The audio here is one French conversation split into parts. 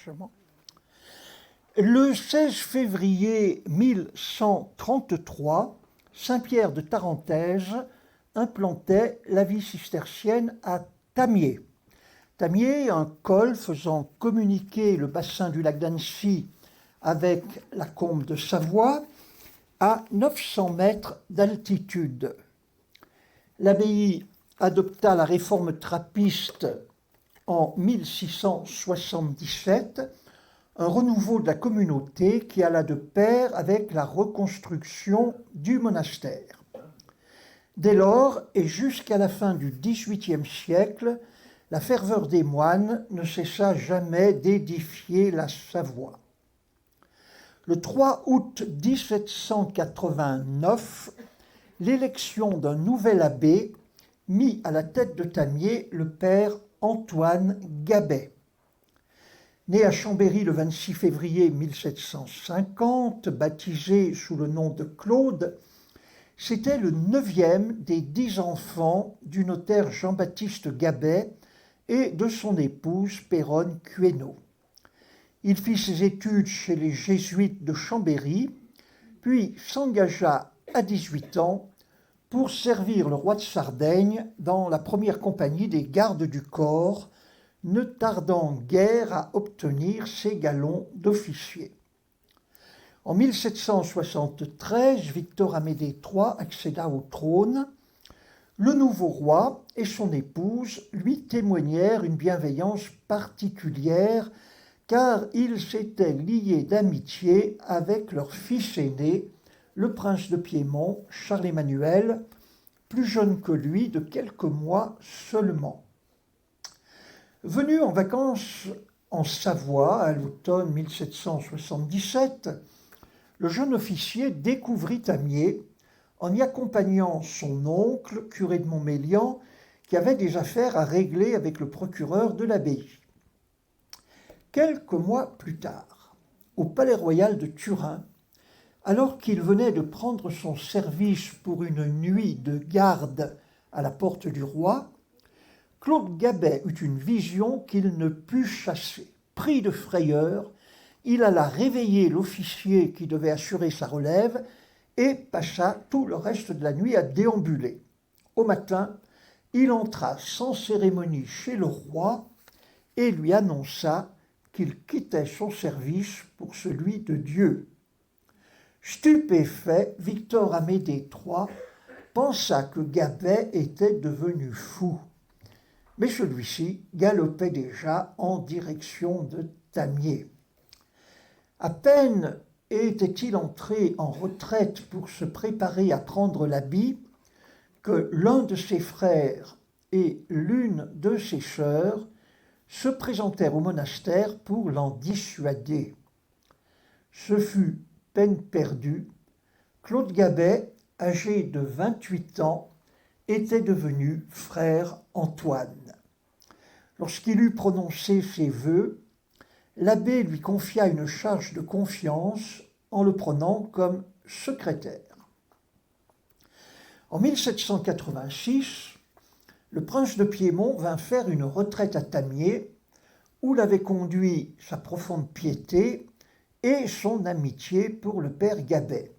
largement. Le 16 février 1133, Saint-Pierre de Tarentaise implantait la vie cistercienne à Tamiers. Tamiers, un col faisant communiquer le bassin du lac d'Annecy avec la combe de Savoie, à 900 mètres d'altitude. L'abbaye adopta la réforme trappiste en 1677, un renouveau de la communauté qui alla de pair avec la reconstruction du monastère. Dès lors, et jusqu'à la fin du XVIIIe siècle, la ferveur des moines ne cessa jamais d'édifier la Savoie. Le 3 août 1789, l'élection d'un nouvel abbé mit à la tête de Tamiers le père Antoine Gabet. Né à Chambéry le 26 février 1750, baptisé sous le nom de Claude, c'était le 9e des 10 enfants du notaire Jean-Baptiste Gabet et de son épouse Péronne Quéneau. Il fit ses études chez les jésuites de Chambéry, puis s'engagea à 18 ans pour servir le roi de Sardaigne dans la première compagnie des gardes du corps, ne tardant guère à obtenir ses galons d'officier. En 1773, Victor Amédée III accéda au trône. Le nouveau roi et son épouse lui témoignèrent une bienveillance particulière car ils s'étaient liés d'amitié avec leur fils aîné, le prince de Piémont, Charles-Emmanuel, plus jeune que lui de quelques mois seulement. Venu en vacances en Savoie à l'automne 1777, le jeune officier découvrit Tamiers en y accompagnant son oncle, curé de Montmélian, qui avait des affaires à régler avec le procureur de l'abbaye. Quelques mois plus tard, au Palais Royal de Turin, alors qu'il venait de prendre son service pour une nuit de garde à la porte du roi, Claude Gabet eut une vision qu'il ne put chasser. Pris de frayeur, il alla réveiller l'officier qui devait assurer sa relève et passa tout le reste de la nuit à déambuler. Au matin, il entra sans cérémonie chez le roi et lui annonça qu'il quittait son service pour celui de Dieu. Stupéfait, Victor Amédée III pensa que Gabet était devenu fou. Mais celui-ci galopait déjà en direction de Tamiers. À peine était-il entré en retraite pour se préparer à prendre l'habit que l'un de ses frères et l'une de ses sœurs se présentèrent au monastère pour l'en dissuader. Ce fut peine perdue. Claude Gabet, âgé de 28 ans, était devenu frère Antoine. Lorsqu'il eut prononcé ses vœux, l'abbé lui confia une charge de confiance en le prenant comme secrétaire. En 1786, le prince de Piémont vint faire une retraite à Tamiers, où l'avait conduit sa profonde piété et son amitié pour le père Gabet.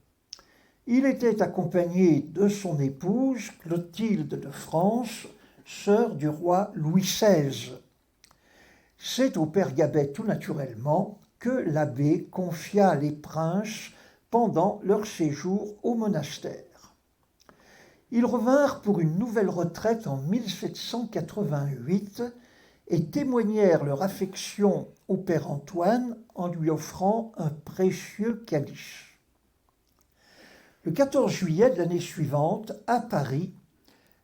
Il était accompagné de son épouse, Clotilde de France, sœur du roi Louis XVI. C'est au père Gabet tout naturellement que l'abbé confia les princes pendant leur séjour au monastère. Ils revinrent pour une nouvelle retraite en 1788 et témoignèrent leur affection au père Antoine en lui offrant un précieux calice. Le 14 juillet de l'année suivante, à Paris,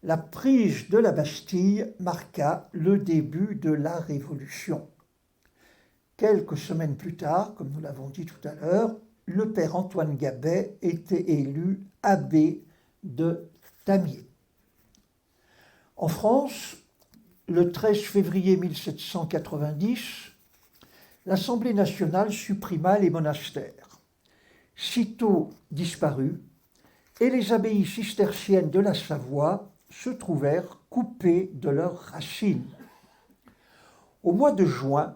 la prise de la Bastille marqua le début de la Révolution. Quelques semaines plus tard, comme nous l'avons dit tout à l'heure, le père Antoine Gabet était élu abbé de Tamiers. En France, le 13 février 1790, l'Assemblée nationale supprima les monastères. Sitôt disparus, et les abbayes cisterciennes de la Savoie se trouvèrent coupées de leurs racines. Au mois de juin,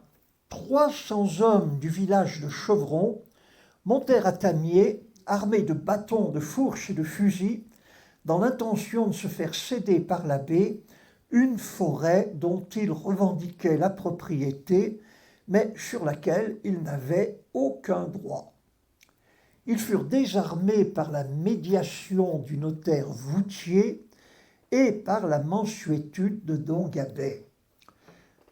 300 hommes du village de Chevron montèrent à Tamier, armés de bâtons, de fourches et de fusils, dans l'intention de se faire céder par l'abbé une forêt dont ils revendiquaient la propriété, mais sur laquelle ils n'avaient aucun droit. Ils furent désarmés par la médiation du notaire Voutier et par la mansuétude de Don Gabet.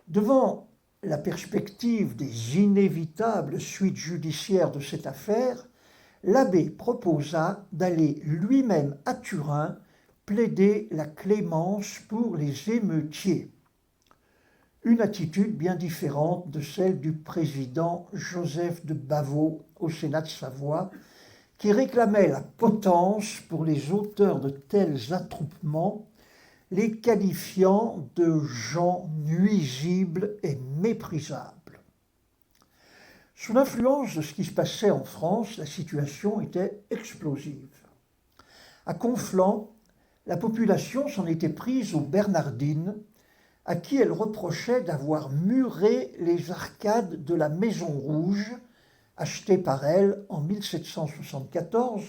Devant la perspective des inévitables suites judiciaires de cette affaire, l'abbé proposa d'aller lui-même à Turin plaider la clémence pour les émeutiers. Une attitude bien différente de celle du président Joseph de Bavot au Sénat de Savoie, qui réclamait la potence pour les auteurs de tels attroupements, les qualifiant de gens nuisibles et méprisables. Sous l'influence de ce qui se passait en France, la situation était explosive. À Conflans, la population s'en était prise aux Bernardines, à qui elle reprochait d'avoir muré les arcades de la Maison Rouge, achetée par elle en 1774,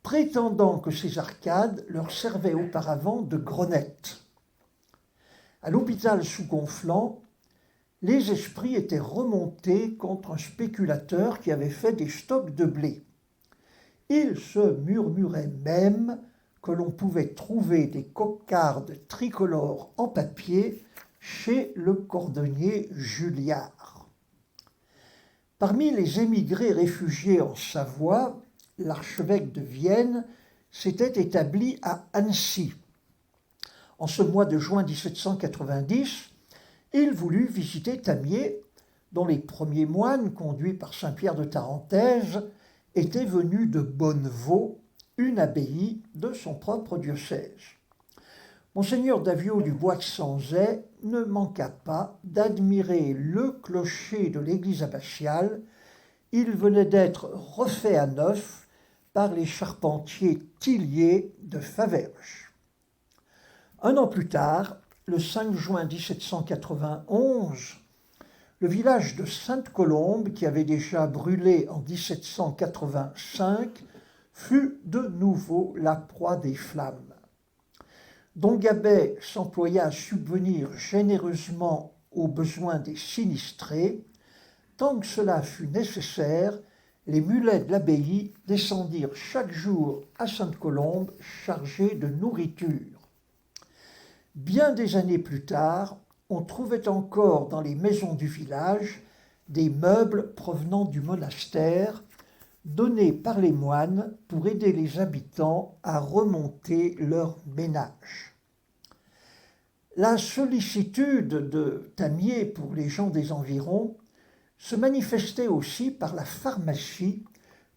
prétendant que ces arcades leur servaient auparavant de grenettes. À l'hôpital sous Conflans, les esprits étaient remontés contre un spéculateur qui avait fait des stocks de blé. Il se murmurait même que l'on pouvait trouver des cocardes tricolores en papier chez le cordonnier Julliard. Parmi les émigrés réfugiés en Savoie, l'archevêque de Vienne s'était établi à Annecy. En ce mois de juin 1790, il voulut visiter Tamier, dont les premiers moines, conduits par saint Pierre de Tarentaise, étaient venus de Bonnevaux, une abbaye de son propre diocèse. Monseigneur Davio du Bois de Sanzay ne manqua pas d'admirer le clocher de l'église abbatiale. Il venait d'être refait à neuf par les charpentiers Tillier de Faverges. Un an plus tard, le 5 juin 1791, le village de Sainte-Colombe, qui avait déjà brûlé en 1785, fut de nouveau la proie des flammes. Don Gabet s'employa à subvenir généreusement aux besoins des sinistrés. Tant que cela fut nécessaire, les mulets de l'abbaye descendirent chaque jour à Sainte-Colombe chargés de nourriture. Bien des années plus tard, on trouvait encore dans les maisons du village des meubles provenant du monastère, donnés par les moines pour aider les habitants à remonter leur ménage. La sollicitude de Tamier pour les gens des environs se manifestait aussi par la pharmacie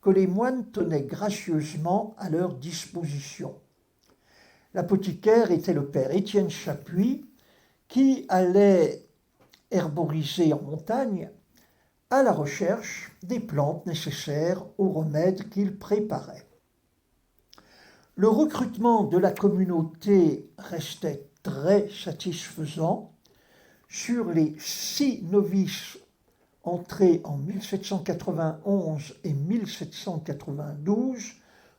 que les moines tenaient gracieusement à leur disposition. L'apothicaire était le père Étienne Chapuis, qui allait herboriser en montagne à la recherche des plantes nécessaires aux remèdes qu'il préparait. Le recrutement de la communauté restait très satisfaisant. Sur les 6 novices entrés en 1791 et 1792,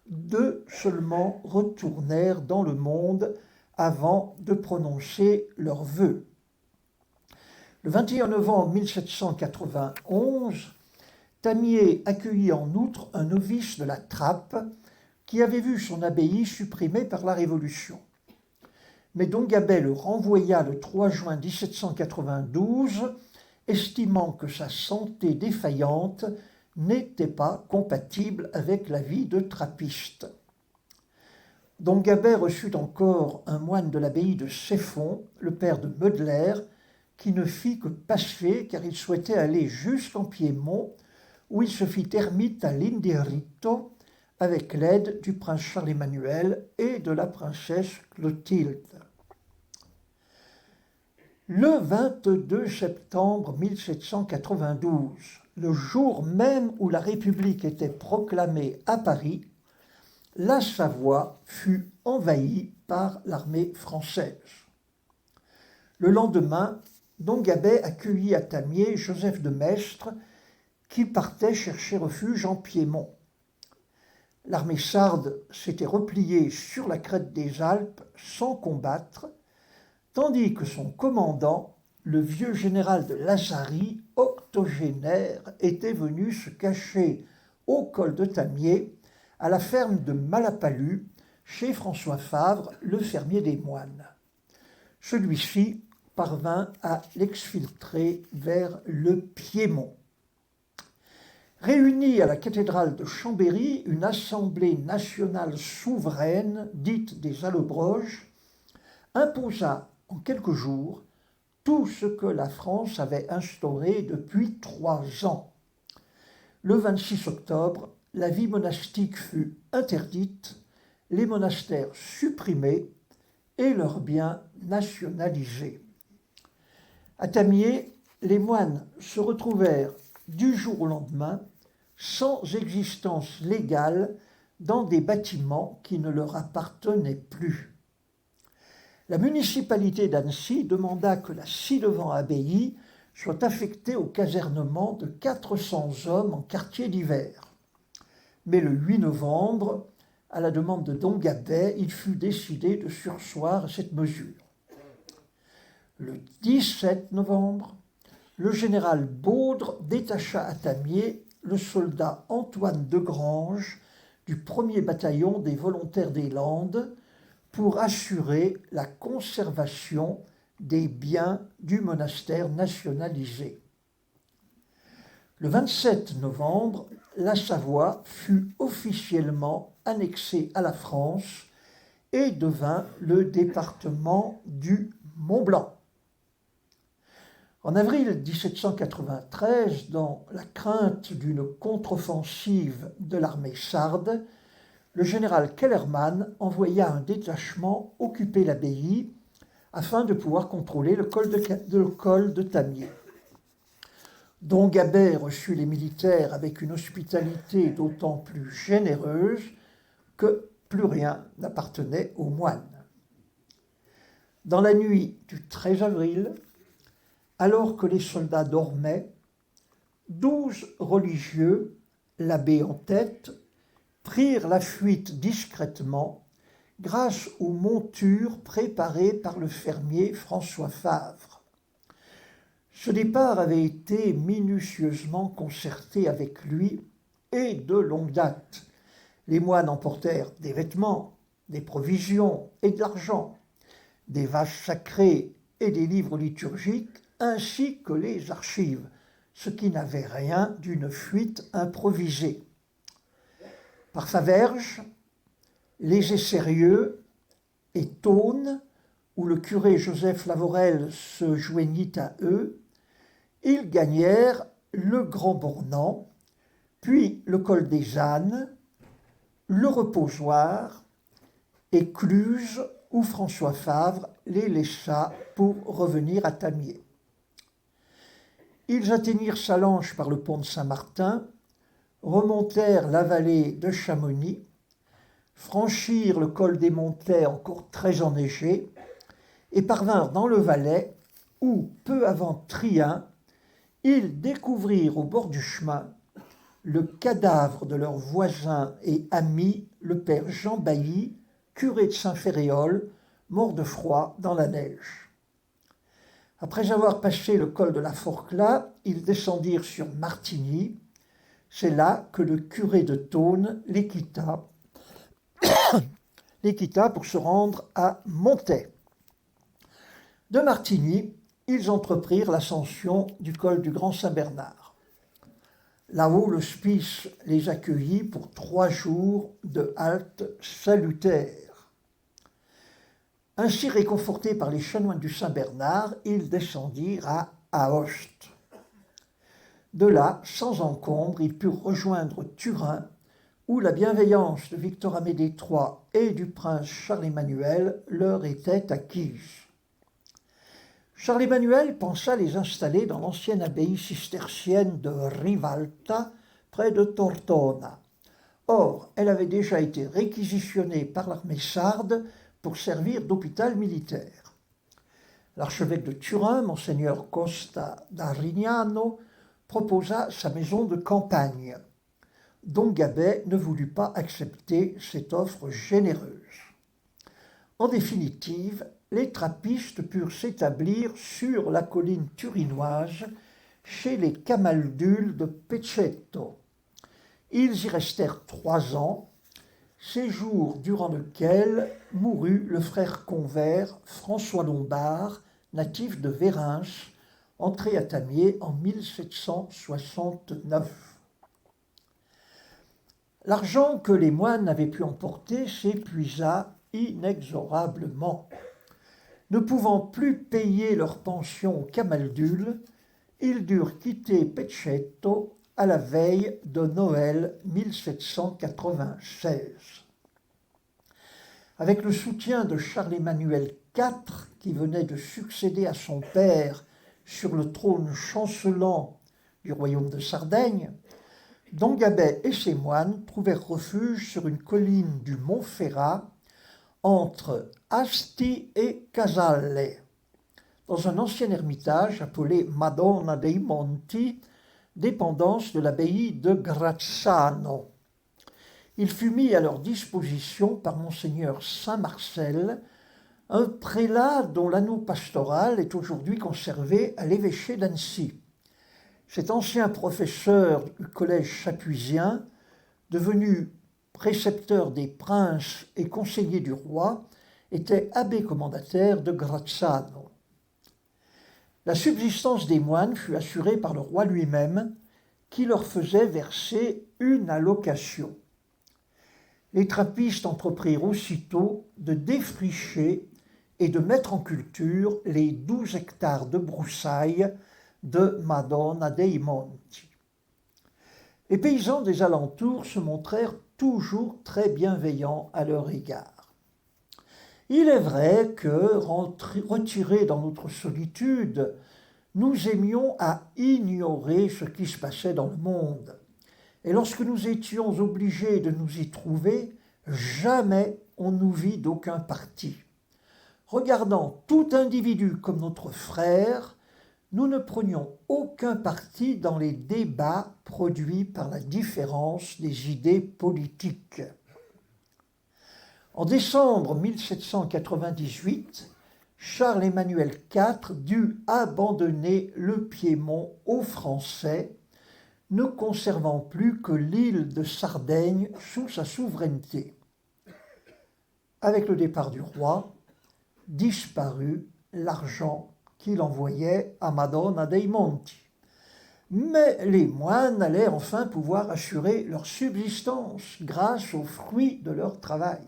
2 seulement retournèrent dans le monde avant de prononcer leurs vœux. Le 21 novembre 1791, Tamier accueillit en outre un novice de la Trappe qui avait vu son abbaye supprimée par la Révolution. Mais Don Gabet le renvoya le 3 juin 1792, estimant que sa santé défaillante n'était pas compatible avec la vie de trappiste. Don Gabet reçut encore un moine de l'abbaye de Ceffonds, le père de Meudler, qui ne fit que passer car il souhaitait aller jusqu'en Piémont, où il se fit ermite à Linderito avec l'aide du prince Charles-Emmanuel et de la princesse Clotilde. Le 22 septembre 1792, le jour même où la République était proclamée à Paris, la Savoie fut envahie par l'armée française. Le lendemain, Don Gabet accueillit à Tamier Joseph de Maistre, qui partait chercher refuge en Piémont. L'armée sarde s'était repliée sur la crête des Alpes sans combattre, tandis que son commandant, le vieux général de Lazarie, octogénaire, était venu se cacher au col de Tamier, à la ferme de Malapalus, chez François Favre, le fermier des moines. Celui-ci parvint à l'exfiltrer vers le Piémont. Réunie à la cathédrale de Chambéry, une assemblée nationale souveraine, dite des Allobroges, imposa en quelques jours tout ce que la France avait instauré depuis 3 ans. Le 26 octobre, la vie monastique fut interdite, les monastères supprimés et leurs biens nationalisés. À Tamier, les moines se retrouvèrent du jour au lendemain sans existence légale dans des bâtiments qui ne leur appartenaient plus. La municipalité d'Annecy demanda que la ci-devant abbaye soit affectée au casernement de 400 hommes en quartier d'hiver. Mais le 8 novembre, à la demande de Don Gabet, il fut décidé de surseoir à cette mesure. Le 17 novembre, le général Baudre détacha à Tamier le soldat Antoine de Grange du 1er bataillon des volontaires des Landes pour assurer la conservation des biens du monastère nationalisé. Le 27 novembre, la Savoie fut officiellement annexée à la France et devint le département du Mont-Blanc. En avril 1793, dans la crainte d'une contre-offensive de l'armée sarde, le général Kellermann envoya un détachement occuper l'abbaye afin de pouvoir contrôler le col de Tamier. Don Gabet reçut les militaires avec une hospitalité d'autant plus généreuse que plus rien n'appartenait aux moines. Dans la nuit du 13 avril, alors que les soldats dormaient, 12 religieux, l'abbé en tête, prirent la fuite discrètement grâce aux montures préparées par le fermier François Favre. Ce départ avait été minutieusement concerté avec lui et de longue date. Les moines emportèrent des vêtements, des provisions et de l'argent, des vases sacrés et des livres liturgiques, ainsi que les archives, ce qui n'avait rien d'une fuite improvisée. Par Faverges, Les Essérieux et Thônes, où le curé Joseph Lavorel se joignit à eux, ils gagnèrent le Grand Bornand, puis le col des Ânes, le Reposoir et Cluse, où François Favre les laissa pour revenir à Tamier. Ils atteignirent Sallanches par le pont de Saint-Martin, remontèrent la vallée de Chamonix, franchirent le col des Montais encore très enneigé et parvinrent dans le Valais où, peu avant Trien, ils découvrirent au bord du chemin le cadavre de leur voisin et ami, le père Jean Bailly, curé de Saint-Féréol, mort de froid dans la neige. Après avoir passé le col de la Forclaz, ils descendirent sur Martigny. C'est là que le curé de Thônes les quitta pour se rendre à Montais. De Martigny, ils entreprirent l'ascension du col du Grand Saint-Bernard. Là-haut, l'hospice les accueillit pour 3 jours de halte salutaire. Ainsi réconfortés par les chanoines du Saint-Bernard, ils descendirent à Aoste. De là, sans encombre, ils purent rejoindre Turin, où la bienveillance de Victor Amédée III et du prince Charles-Emmanuel leur était acquise. Charles-Emmanuel pensa les installer dans l'ancienne abbaye cistercienne de Rivalta, près de Tortona. Or, elle avait déjà été réquisitionnée par l'armée sarde pour servir d'hôpital militaire. L'archevêque de Turin, monseigneur Costa d'Arignano, proposa sa maison de campagne. Don Gabet ne voulut pas accepter cette offre généreuse. En définitive, les trappistes purent s'établir sur la colline turinoise chez les Camaldules de Pecetto. Ils y restèrent 3 ans, séjour durant lequel mourut le frère convers François Lombard, natif de Vérins, entré à Tamier en 1769. L'argent que les moines avaient pu emporter s'épuisa inexorablement. Ne pouvant plus payer leur pension aux Camaldules, ils durent quitter Pecetto à la veille de Noël 1796. Avec le soutien de Charles-Emmanuel IV, qui venait de succéder à son père sur le trône chancelant du royaume de Sardaigne, Don Gabet et ses moines trouvèrent refuge sur une colline du Mont Ferrat, entre Asti et Casale, dans un ancien ermitage appelé Madonna dei Monti, dépendance de l'abbaye de Grazzano. Il fut mis à leur disposition par monseigneur Saint-Marcel, un prélat dont l'anneau pastoral est aujourd'hui conservé à l'évêché d'Annecy. Cet ancien professeur du collège chapuisien, devenu précepteur des princes et conseiller du roi, était abbé commendataire de Grazzano. La subsistance des moines fut assurée par le roi lui-même, qui leur faisait verser une allocation. Les trappistes entreprirent aussitôt de défricher et de mettre en culture les 12 hectares de broussailles de Madonna dei Monti. Les paysans des alentours se montrèrent toujours très bienveillants à leur égard. Il est vrai que, retirés dans notre solitude, nous aimions à ignorer ce qui se passait dans le monde. Et lorsque nous étions obligés de nous y trouver, jamais on nous vit d'aucun parti. Regardant tout individu comme notre frère, nous ne prenions aucun parti dans les débats produits par la différence des idées politiques. En décembre 1798, Charles-Emmanuel IV dut abandonner le Piémont aux Français, ne conservant plus que l'île de Sardaigne sous sa souveraineté. Avec le départ du roi, disparut l'argent qu'il envoyait à Madonna dei Monti. Mais les moines allaient enfin pouvoir assurer leur subsistance grâce aux fruits de leur travail.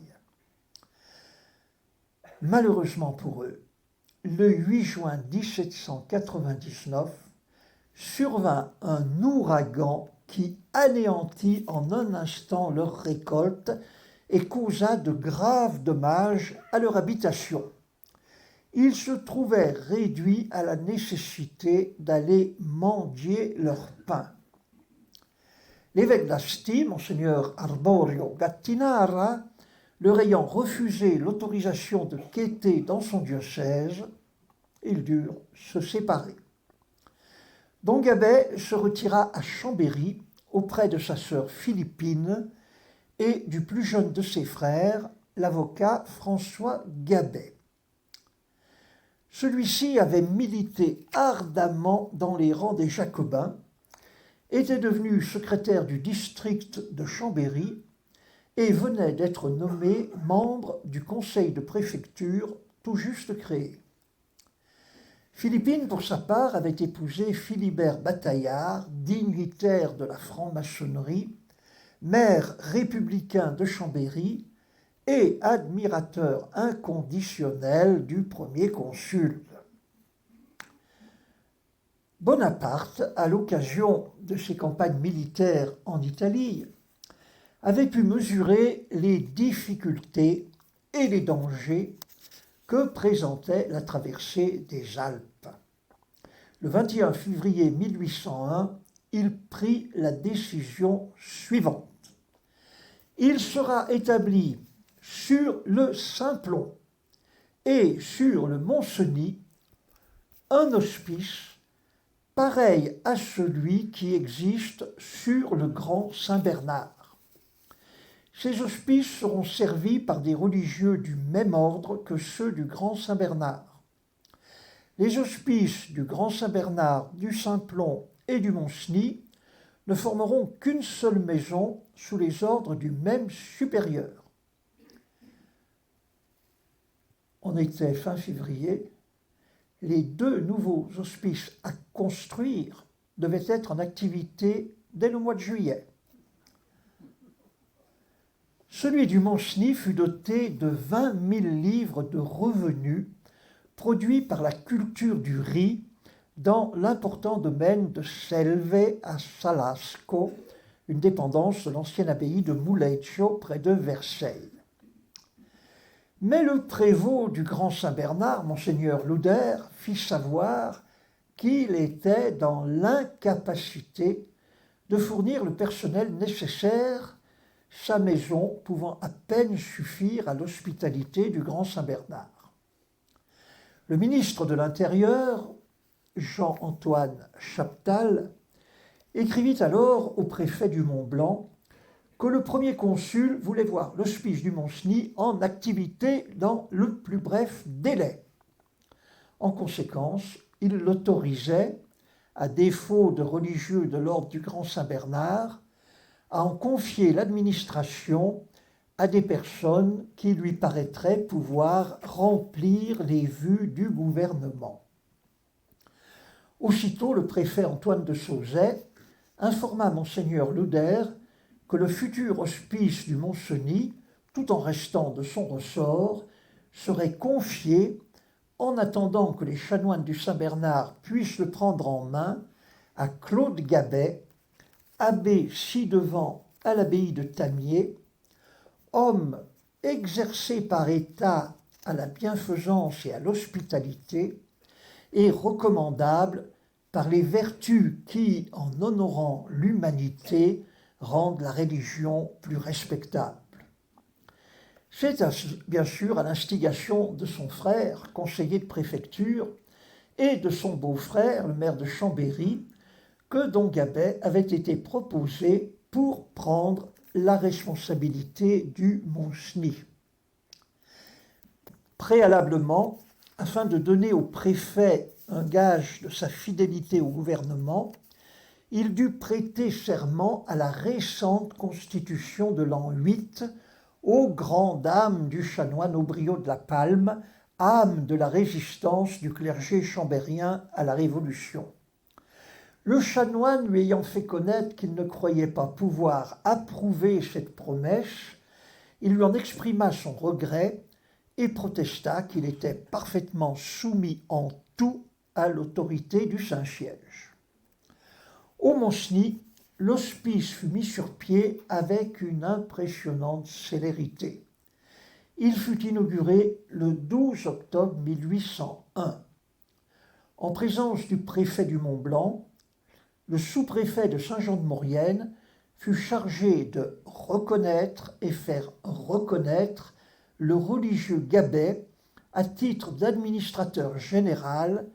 Malheureusement pour eux, le 8 juin 1799, survint un ouragan qui anéantit en un instant leur récolte et causa de graves dommages à leur habitation. Ils se trouvaient réduits à la nécessité d'aller mendier leur pain. L'évêque d'Asti, monseigneur Arborio Gattinara, leur ayant refusé l'autorisation de quêter dans son diocèse, ils durent se séparer. Don Gabet se retira à Chambéry auprès de sa sœur Philippine et du plus jeune de ses frères, l'avocat François Gabet. Celui-ci avait milité ardemment dans les rangs des Jacobins, était devenu secrétaire du district de Chambéry et venait d'être nommé membre du conseil de préfecture tout juste créé. Philippine, pour sa part, avait épousé Philibert Bataillard, dignitaire de la franc-maçonnerie, maire républicain de Chambéry et admirateur inconditionnel du premier consul. Bonaparte, à l'occasion de ses campagnes militaires en Italie, avait pu mesurer les difficultés et les dangers que présentait la traversée des Alpes. Le 21 février 1801, il prit la décision suivante. Il sera établi sur le Simplon et sur le Mont-Cenis un hospice pareil à celui qui existe sur le Grand Saint-Bernard. Ces hospices seront servis par des religieux du même ordre que ceux du Grand Saint-Bernard. Les hospices du Grand Saint-Bernard, du Simplon et du Mont-Cenis ne formeront qu'une seule maison sous les ordres du même supérieur. On était fin février. Les 2 nouveaux hospices à construire devaient être en activité dès le mois de juillet. Celui du Mont-Cenis fut doté de 20 000 livres de revenus produits par la culture du riz dans l'important domaine de Selve à Salasco, une dépendance de l'ancienne abbaye de Mulegio près de Verceil. Mais le prévôt du Grand Saint-Bernard, monseigneur Louder, fit savoir qu'il était dans l'incapacité de fournir le personnel nécessaire, sa maison pouvant à peine suffire à l'hospitalité du Grand Saint-Bernard. Le ministre de l'Intérieur, Jean-Antoine Chaptal, écrivit alors au préfet du Mont-Blanc que le premier consul voulait voir l'hospice du Mont-Cenis en activité dans le plus bref délai. En conséquence, il l'autorisait, à défaut de religieux de l'ordre du Grand Saint-Bernard, à en confier l'administration à des personnes qui lui paraîtraient pouvoir remplir les vues du gouvernement. Aussitôt, le préfet Antoine de Sauzet informa monseigneur Louder que le futur hospice du Mont-Cenis, tout en restant de son ressort, serait confié, en attendant que les chanoines du Saint-Bernard puissent le prendre en main, à Claude Gabet, abbé ci-devant à l'abbaye de Tamier, homme exercé par état à la bienfaisance et à l'hospitalité, et recommandable par les vertus qui, en honorant l'humanité, rendent la religion plus respectable. C'est bien sûr à l'instigation de son frère, conseiller de préfecture, et de son beau-frère, le maire de Chambéry, que don Gabet avait été proposé pour prendre la responsabilité du Mont-Cenis. Préalablement, afin de donner au préfet un gage de sa fidélité au gouvernement, il dut prêter serment à la récente constitution de l'an 8 aux grandes dames du chanoine Aubriot de la Palme, âme de la résistance du clergé chambérien à la Révolution. Le chanoine lui ayant fait connaître qu'il ne croyait pas pouvoir approuver cette promesse, il lui en exprima son regret et protesta qu'il était parfaitement soumis en tout à l'autorité du Saint-Siège. Au Mont-Cenis, l'hospice fut mis sur pied avec une impressionnante célérité. Il fut inauguré le 12 octobre 1801. En présence du préfet du Mont-Blanc, le sous-préfet de Saint-Jean-de-Maurienne fut chargé de reconnaître et faire reconnaître le religieux Gabet à titre d'administrateur général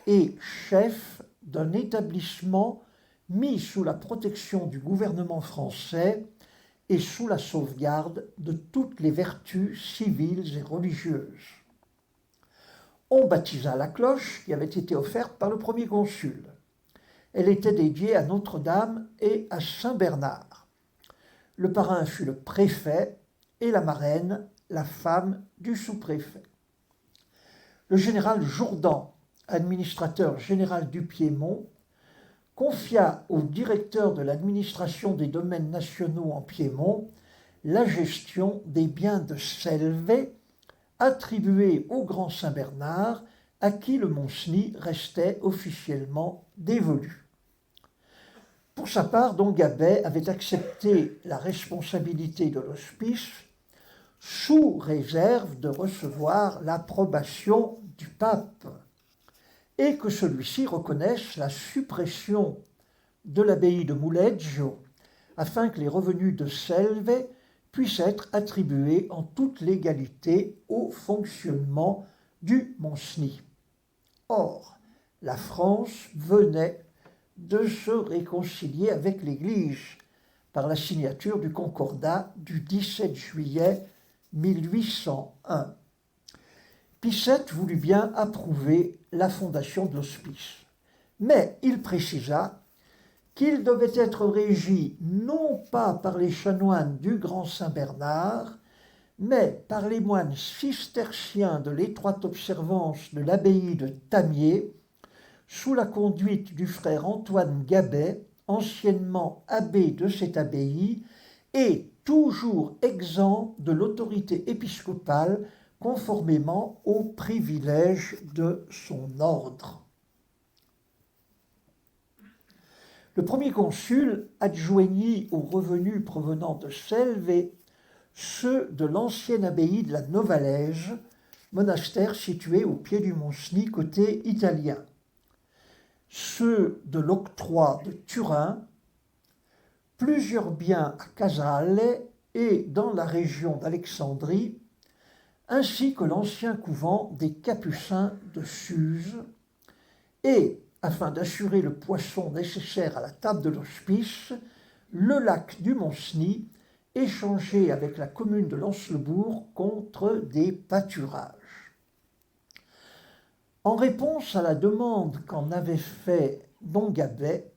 et chef d'un établissement mis sous la protection du gouvernement français et sous la sauvegarde de toutes les vertus civiles et religieuses. On baptisa la cloche qui avait été offerte par le premier consul. Elle était dédiée à Notre-Dame et à Saint-Bernard. Le parrain fut le préfet et la marraine, la femme du sous-préfet. Le général Jourdan, administrateur général du Piémont, confia au directeur de l'administration des domaines nationaux en Piémont la gestion des biens de Selve attribués au Grand Saint-Bernard, à qui le Mont-Cenis restait officiellement dévolu. Pour sa part, don Gabet avait accepté la responsabilité de l'hospice sous réserve de recevoir l'approbation du pape et que celui-ci reconnaisse la suppression de l'abbaye de Mulegio afin que les revenus de Selve puissent être attribués en toute légalité au fonctionnement du Mont-Cenis. Or, La France venait de se réconcilier avec l'Église par la signature du Concordat du 17 juillet 1801. Pie VII voulut bien approuver la fondation de l'hospice, mais il précisa qu'il devait être régi non pas par les chanoines du Grand Saint-Bernard, mais par les moines cisterciens de l'étroite observance de l'abbaye de Tamier, sous la conduite du frère Antoine Gabet, anciennement abbé de cette abbaye, et toujours exempt de l'autorité épiscopale conformément aux privilèges de son ordre. Le premier consul adjoignit aux revenus provenant de Selve ceux de l'ancienne abbaye de la Novalaise, monastère situé au pied du mont Sny côté italien, ceux de l'octroi de Turin, plusieurs biens à Casale et dans la région d'Alexandrie, ainsi que l'ancien couvent des Capucins de Suse, et, afin d'assurer le poisson nécessaire à la table de l'hospice, le lac du Mont-Sny, échangé avec la commune de Lanslebourg contre des pâturages. En réponse à la demande qu'en avait fait Don Gabet,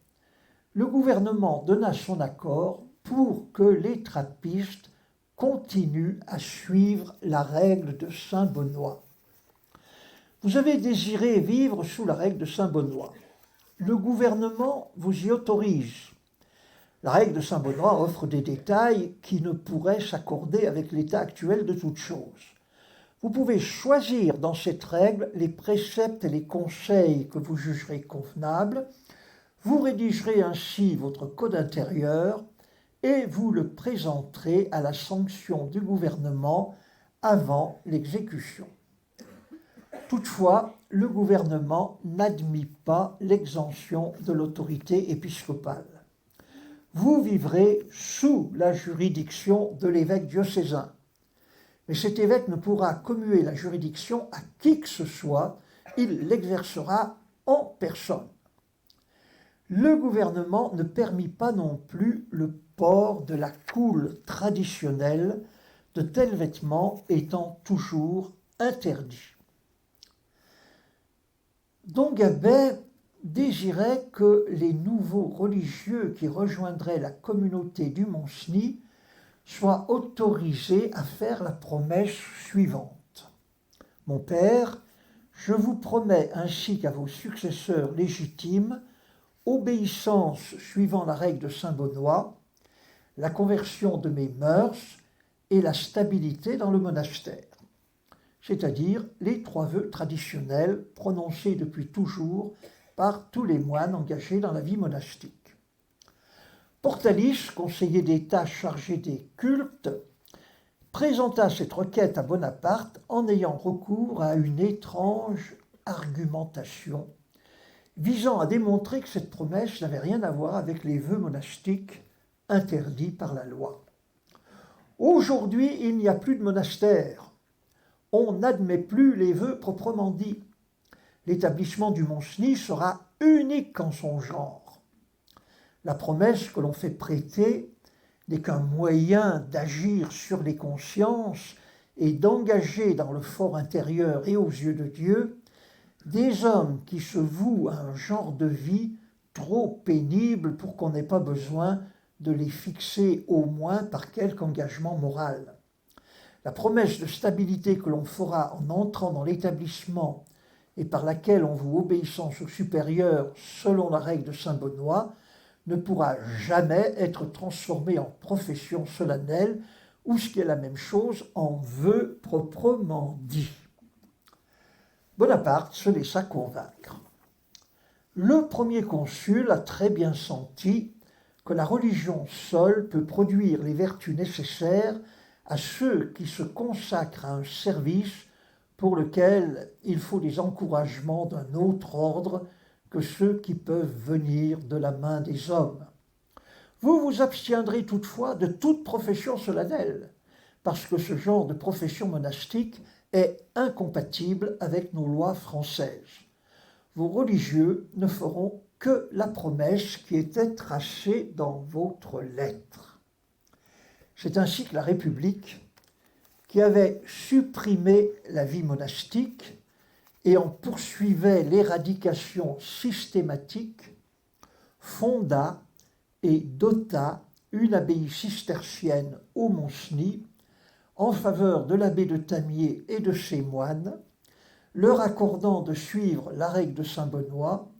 le gouvernement donna son accord pour que les trappistes continuent à suivre la règle de saint Benoît. Vous avez désiré vivre sous la règle de saint Benoît. Le gouvernement vous y autorise. La règle de saint Benoît offre des détails qui ne pourraient s'accorder avec l'état actuel de toutes choses. Vous pouvez choisir dans cette règle les préceptes et les conseils que vous jugerez convenables. Vous rédigerez ainsi votre code intérieur et vous le présenterez à la sanction du gouvernement avant l'exécution. Toutefois, le gouvernement n'admit pas l'exemption de l'autorité épiscopale. Vous vivrez sous la juridiction de l'évêque diocésain. Mais cet évêque ne pourra commuer la juridiction à qui que ce soit, il l'exercera en personne. Le gouvernement ne permit pas non plus le port de la coule traditionnelle, de tels vêtements étant toujours interdits. Don Gabet désirait que les nouveaux religieux qui rejoindraient la communauté du Mont-Sny soient autorisés à faire la promesse suivante. Mon Père, je vous promets ainsi qu'à vos successeurs légitimes obéissance suivant la règle de saint Benoît, la conversion de mes mœurs et la stabilité dans le monastère, c'est-à-dire les 3 vœux traditionnels prononcés depuis toujours par tous les moines engagés dans la vie monastique. Portalis, conseiller d'État chargé des cultes, présenta cette requête à Bonaparte en ayant recours à une étrange argumentation visant à démontrer que cette promesse n'avait rien à voir avec les vœux monastiques interdits par la loi. Aujourd'hui, il n'y a plus de monastère. On n'admet plus les vœux proprement dits. L'établissement du Mont-Sny sera unique en son genre. La promesse que l'on fait prêter n'est qu'un moyen d'agir sur les consciences et d'engager dans le fort intérieur et aux yeux de Dieu des hommes qui se vouent à un genre de vie trop pénible pour qu'on n'ait pas besoin de les fixer au moins par quelque engagement moral. La promesse de stabilité que l'on fera en entrant dans l'établissement et par laquelle on voue obéissance au supérieur selon la règle de saint Benoît ne pourra jamais être transformée en profession solennelle ou, ce qui est la même chose, en vœu proprement dit. Bonaparte se laissa convaincre. Le premier consul a très bien senti que la religion seule peut produire les vertus nécessaires à ceux qui se consacrent à un service pour lequel il faut des encouragements d'un autre ordre que ceux qui peuvent venir de la main des hommes. Vous vous abstiendrez toutefois de toute profession solennelle, parce que ce genre de profession monastique est incompatible avec nos lois françaises. vos religieux ne feront que la promesse qui était tracée dans votre lettre. C'est ainsi que la République, qui avait supprimé la vie monastique et en poursuivait l'éradication systématique, fonda et dota une abbaye cistercienne au Mont-Cenis en faveur de l'abbé de Tamier et de ses moines, leur accordant de suivre la règle de saint Benoît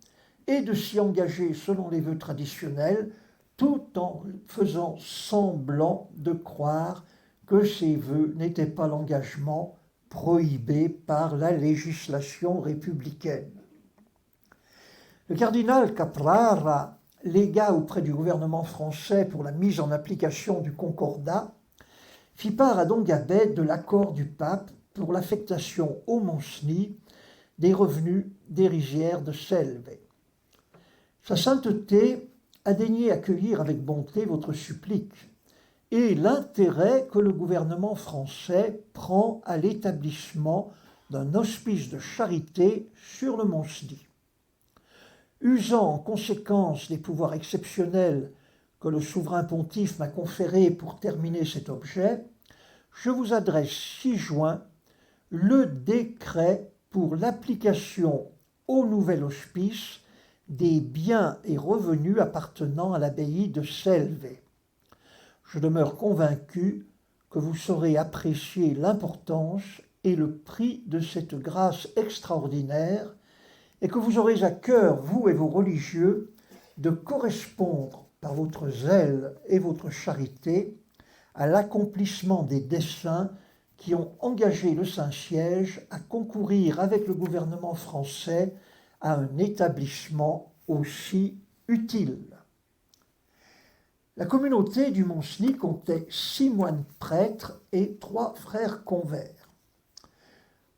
et de s'y engager selon les vœux traditionnels, tout en faisant semblant de croire que ces vœux n'étaient pas l'engagement prohibé par la législation républicaine. Le cardinal Caprara, légat auprès du gouvernement français pour la mise en application du Concordat, fit part à Don Gabet de l'accord du pape pour l'affectation au Mont-Cenis des revenus des rizières de Selve. Sa sainteté a daigné accueillir avec bonté votre supplique et l'intérêt que le gouvernement français prend à l'établissement d'un hospice de charité sur le Mont-Cenis. Usant en conséquence des pouvoirs exceptionnels que le souverain pontife m'a conférés pour terminer cet objet, je vous adresse ci-joint le décret pour l'application au nouvel hospice des biens et revenus appartenant à l'abbaye de Selve. Je demeure convaincu que vous saurez apprécier l'importance et le prix de cette grâce extraordinaire et que vous aurez à cœur, vous et vos religieux, de correspondre par votre zèle et votre charité à l'accomplissement des desseins qui ont engagé le Saint-Siège à concourir avec le gouvernement français à un établissement aussi utile. La communauté du Mont-Cenis comptait 6 moines prêtres et 3 frères convers.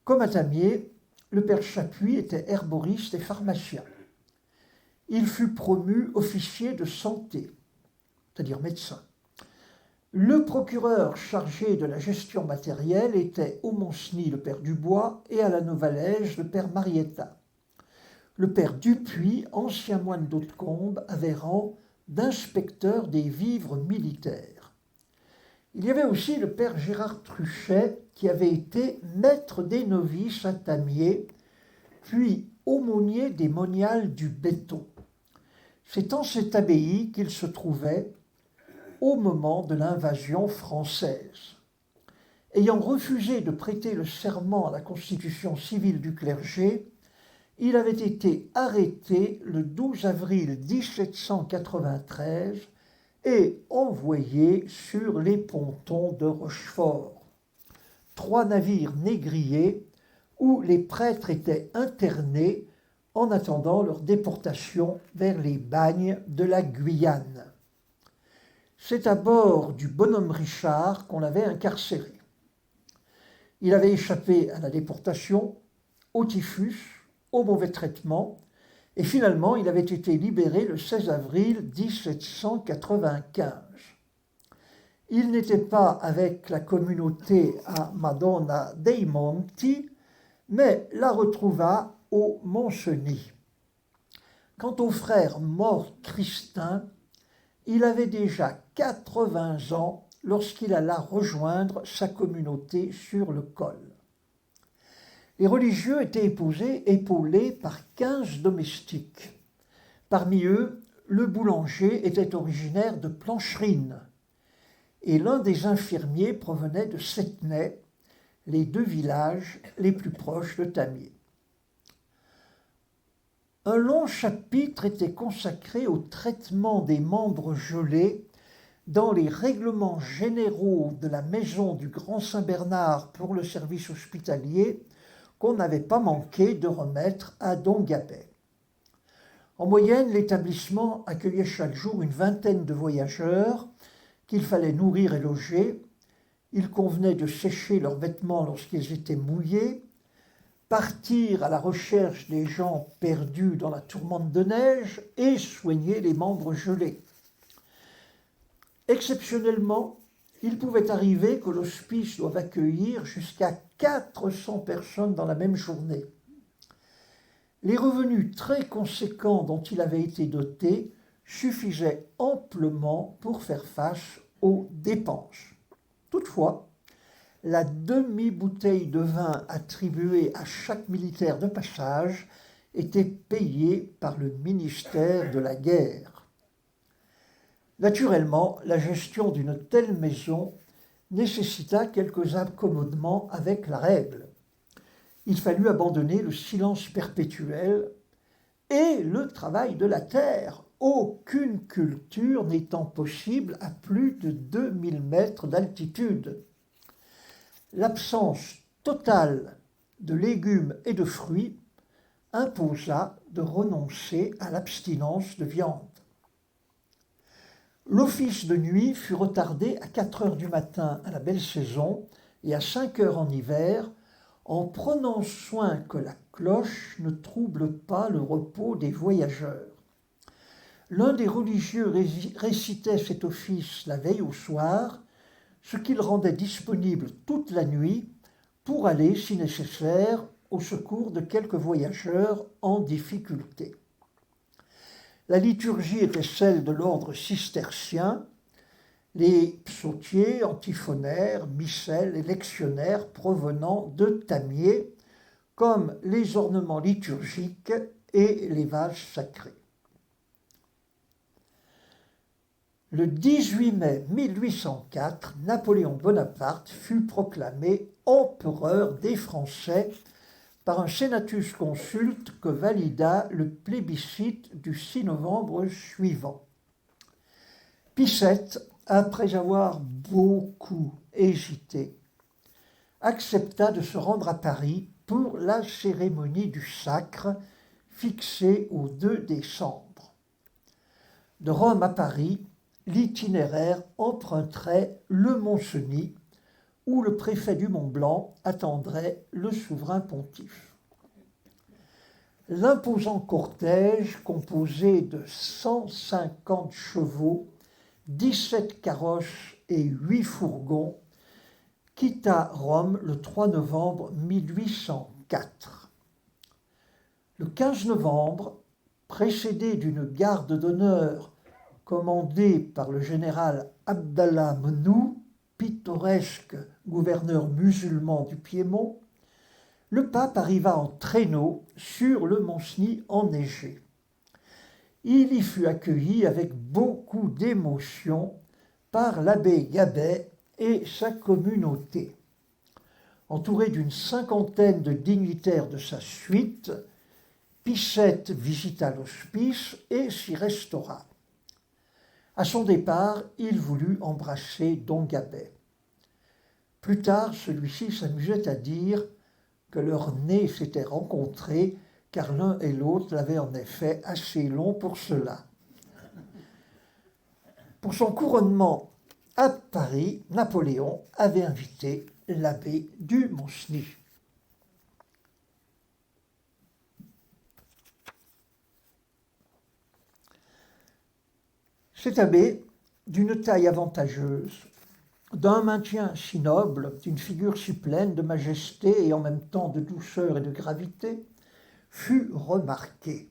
Comme à Tamier, le père Chapuis était herboriste et pharmacien. Il fut promu officier de santé, c'est-à-dire médecin. Le procureur chargé de la gestion matérielle était au Mont-Cenis le père Dubois et à la Novalaise le père Marietta. Le père Dupuis, ancien moine d'Hautecombe, avait rang d'inspecteur des vivres militaires. Il y avait aussi le père Gérard Truchet, qui avait été maître des novices à Tamier, puis aumônier des moniales du Béton. C'est en cette abbaye qu'il se trouvait au moment de l'invasion française. Ayant refusé de prêter le serment à la constitution civile du clergé, il avait été arrêté le 12 avril 1793 et envoyé sur les pontons de Rochefort. 3 navires négriers où les prêtres étaient internés en attendant leur déportation vers les bagnes de la Guyane. C'est à bord du bonhomme Richard qu'on l'avait incarcéré. Il avait échappé à la déportation, au typhus, au mauvais traitement, et finalement il avait été libéré le 16 avril 1795. Il n'était pas avec la communauté à Madonna dei Monti, mais la retrouva au Mont-Cenis. Quant au frère mort Christin, il avait déjà 80 ans lorsqu'il alla rejoindre sa communauté sur le col. Les religieux étaient épaulés par 15 domestiques. Parmi eux, le boulanger était originaire de Plancherines et l'un des infirmiers provenait de Settenay, les 2 villages les plus proches de Tamier. Un long chapitre était consacré au traitement des membres gelés dans les règlements généraux de la maison du Grand Saint-Bernard pour le service hospitalier qu'on n'avait pas manqué de remettre à Don Gabet. En moyenne, l'établissement accueillait chaque jour une vingtaine de voyageurs qu'il fallait nourrir et loger. Il convenait de sécher leurs vêtements lorsqu'ils étaient mouillés, partir à la recherche des gens perdus dans la tourmente de neige et soigner les membres gelés. Exceptionnellement, il pouvait arriver que l'hospice doive accueillir jusqu'à 400 personnes dans la même journée. les revenus très conséquents dont il avait été doté suffisaient amplement pour faire face aux dépenses. Toutefois, la demi-bouteille de vin attribuée à chaque militaire de passage était payée par le ministère de la Guerre. Naturellement, la gestion d'une telle maison nécessita quelques accommodements avec la règle. Il fallut abandonner le silence perpétuel et le travail de la terre, aucune culture n'étant possible à plus de 2000 mètres d'altitude. L'absence totale de légumes et de fruits imposa de renoncer à l'abstinence de viande. L'office de nuit fut retardé à 4 heures du matin à la belle saison et à 5 heures en hiver, en prenant soin que la cloche ne trouble pas le repos des voyageurs. L'un des religieux récitait cet office la veille au soir, ce qu'il rendait disponible toute la nuit pour aller, si nécessaire, au secours de quelques voyageurs en difficulté. La liturgie était celle de l'ordre cistercien. Les psautiers, antiphonaires, missels et lectionnaires provenant de Tamier, comme les ornements liturgiques et les vases sacrés. Le 18 mai 1804, Napoléon Bonaparte fut proclamé empereur des Français par un senatus consulte que valida le plébiscite du 6 novembre suivant. Pie VII, après avoir beaucoup hésité, accepta de se rendre à Paris pour la cérémonie du sacre fixée au 2 décembre. De Rome à Paris, l'itinéraire emprunterait le Mont-Cenis, où le préfet du Mont-Blanc attendrait le souverain pontife. L'imposant cortège, composé de 150 chevaux, 17 carrosses et 8 fourgons, quitta Rome le 3 novembre 1804. Le 15 novembre, précédé d'une garde d'honneur commandée par le général Abdallah Menou, pittoresque gouverneur musulman du Piémont, le pape arriva en traîneau sur le Mont-Cenis enneigé. Il y fut accueilli avec beaucoup d'émotion par l'abbé Gabet et sa communauté. Entouré d'une cinquantaine de dignitaires de sa suite, Pie VII visita l'hospice et s'y restaura. À son départ, il voulut embrasser Don Gabet. Plus tard, celui-ci s'amusait à dire que leurs nez s'étaient rencontrés, car l'un et l'autre l'avaient en effet assez long pour cela. Pour son couronnement à Paris, Napoléon avait invité l'abbé du Mont-Cenis. Cet abbé, d'une taille avantageuse, d'un maintien si noble, d'une figure si pleine de majesté et en même temps de douceur et de gravité, fut remarqué.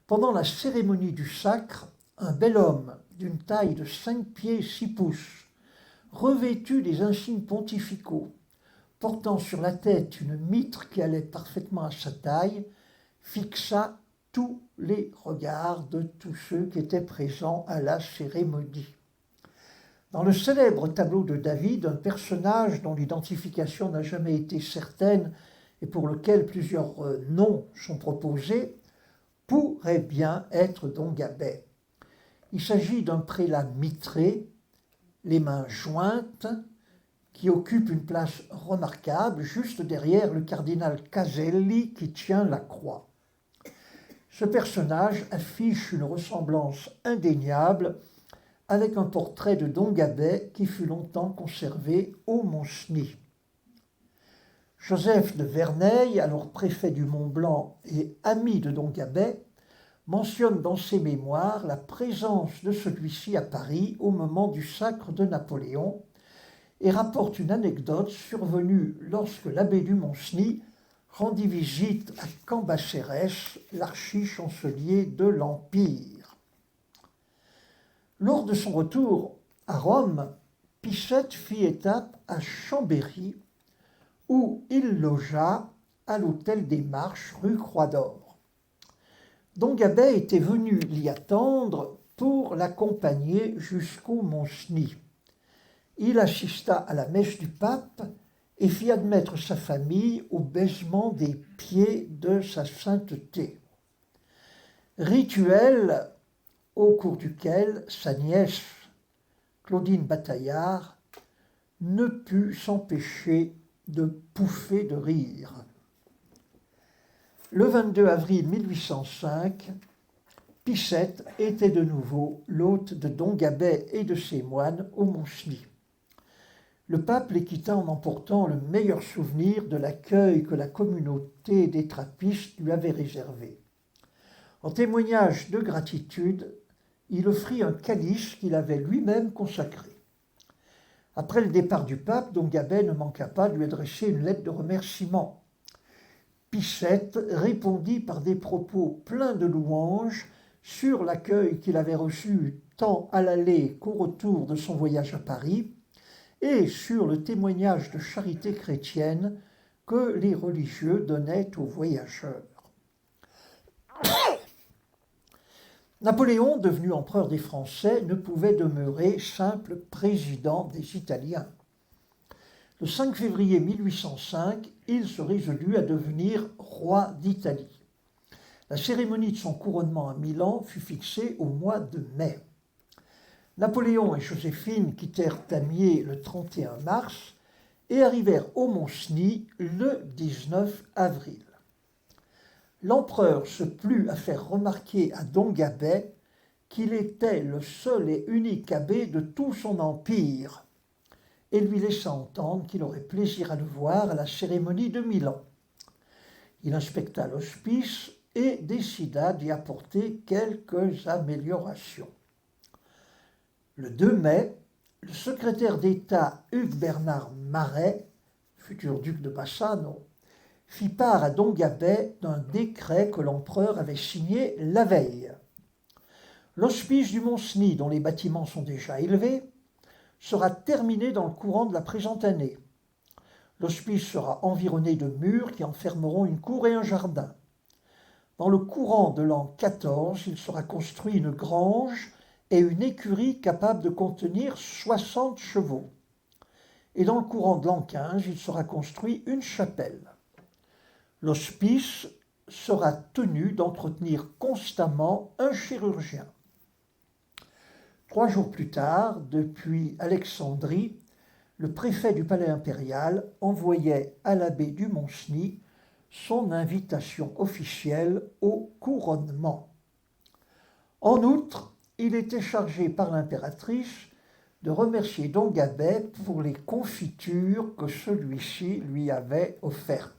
Pendant la cérémonie du sacre, un bel homme d'une taille de 5 pieds 6 pouces, revêtu des insignes pontificaux, portant sur la tête une mitre qui allait parfaitement à sa taille, fixa tous les regards de tous ceux qui étaient présents à la cérémonie. Dans le célèbre tableau de David, un personnage dont l'identification n'a jamais été certaine et pour lequel plusieurs noms sont proposés, pourrait bien être Don Gabet. Il s'agit d'un prélat mitré, les mains jointes, qui occupe une place remarquable juste derrière le cardinal Caselli qui tient la croix. Ce personnage affiche une ressemblance indéniable avec un portrait de Don Gabet qui fut longtemps conservé au Mont-Cenis. Joseph de Verneil, alors préfet du Mont-Blanc et ami de Don Gabet, mentionne dans ses mémoires la présence de celui-ci à Paris au moment du sacre de Napoléon et rapporte une anecdote survenue lorsque l'abbé du Mont-Cenis rendit visite à Cambacérès, l'archichancelier de l'Empire. Lors de son retour à Rome, Pie VII fit étape à Chambéry, où il logea à l'hôtel des Marches, rue Croix d'Or. Don Gabet était venu l'y attendre pour l'accompagner jusqu'au Mont-Cenis. Il assista à la messe du pape et fit admettre sa famille au baisement des pieds de sa sainteté. Rituel au cours duquel sa nièce, Claudine Bataillard, ne put s'empêcher de pouffer de rire. Le 22 avril 1805, Pie VII était de nouveau l'hôte de Don Gabet et de ses moines au Mont-Cenis. Le pape les quitta en emportant le meilleur souvenir de l'accueil que la communauté des trappistes lui avait réservé. En témoignage de gratitude, il offrit un calice qu'il avait lui-même consacré. Après le départ du pape, Don Gabet ne manqua pas de lui adresser une lettre de remerciement. Pie VII répondit par des propos pleins de louanges sur l'accueil qu'il avait reçu tant à l'aller qu'au retour de son voyage à Paris, et sur le témoignage de charité chrétienne que les religieux donnaient aux voyageurs. Napoléon, devenu empereur des Français, ne pouvait demeurer simple président des Italiens. Le 5 février 1805, il se résolut à devenir roi d'Italie. La cérémonie de son couronnement à Milan fut fixée au mois de mai. Napoléon et Joséphine quittèrent Tamier le 31 mars et arrivèrent au Mont-Cenis le 19 avril. L'empereur se plut à faire remarquer à Don Gabet qu'il était le seul et unique abbé de tout son empire et lui laissa entendre qu'il aurait plaisir à le voir à la cérémonie de Milan. Il inspecta l'hospice et décida d'y apporter quelques améliorations. Le 2 mai, le secrétaire d'État Hugues Bernard Maret, futur duc de Bassano, fit part à Don Gabet d'un décret que l'empereur avait signé la veille. L'hospice du Mont-Cenis, dont les bâtiments sont déjà élevés, sera terminé dans le courant de la présente année. L'hospice sera environné de murs qui en fermeront une cour et un jardin. Dans le courant de l'an 14, il sera construit une grange et une écurie capable de contenir 60 chevaux. Et dans le courant de l'an 15, il sera construit une chapelle. L'hospice sera tenu d'entretenir constamment un chirurgien. 3 jours plus tard, depuis Alexandrie, le préfet du palais impérial envoyait à l'abbé du Mont-Cenis son invitation officielle au couronnement. En outre, il était chargé par l'impératrice de remercier Don Gabet pour les confitures que celui-ci lui avait offertes.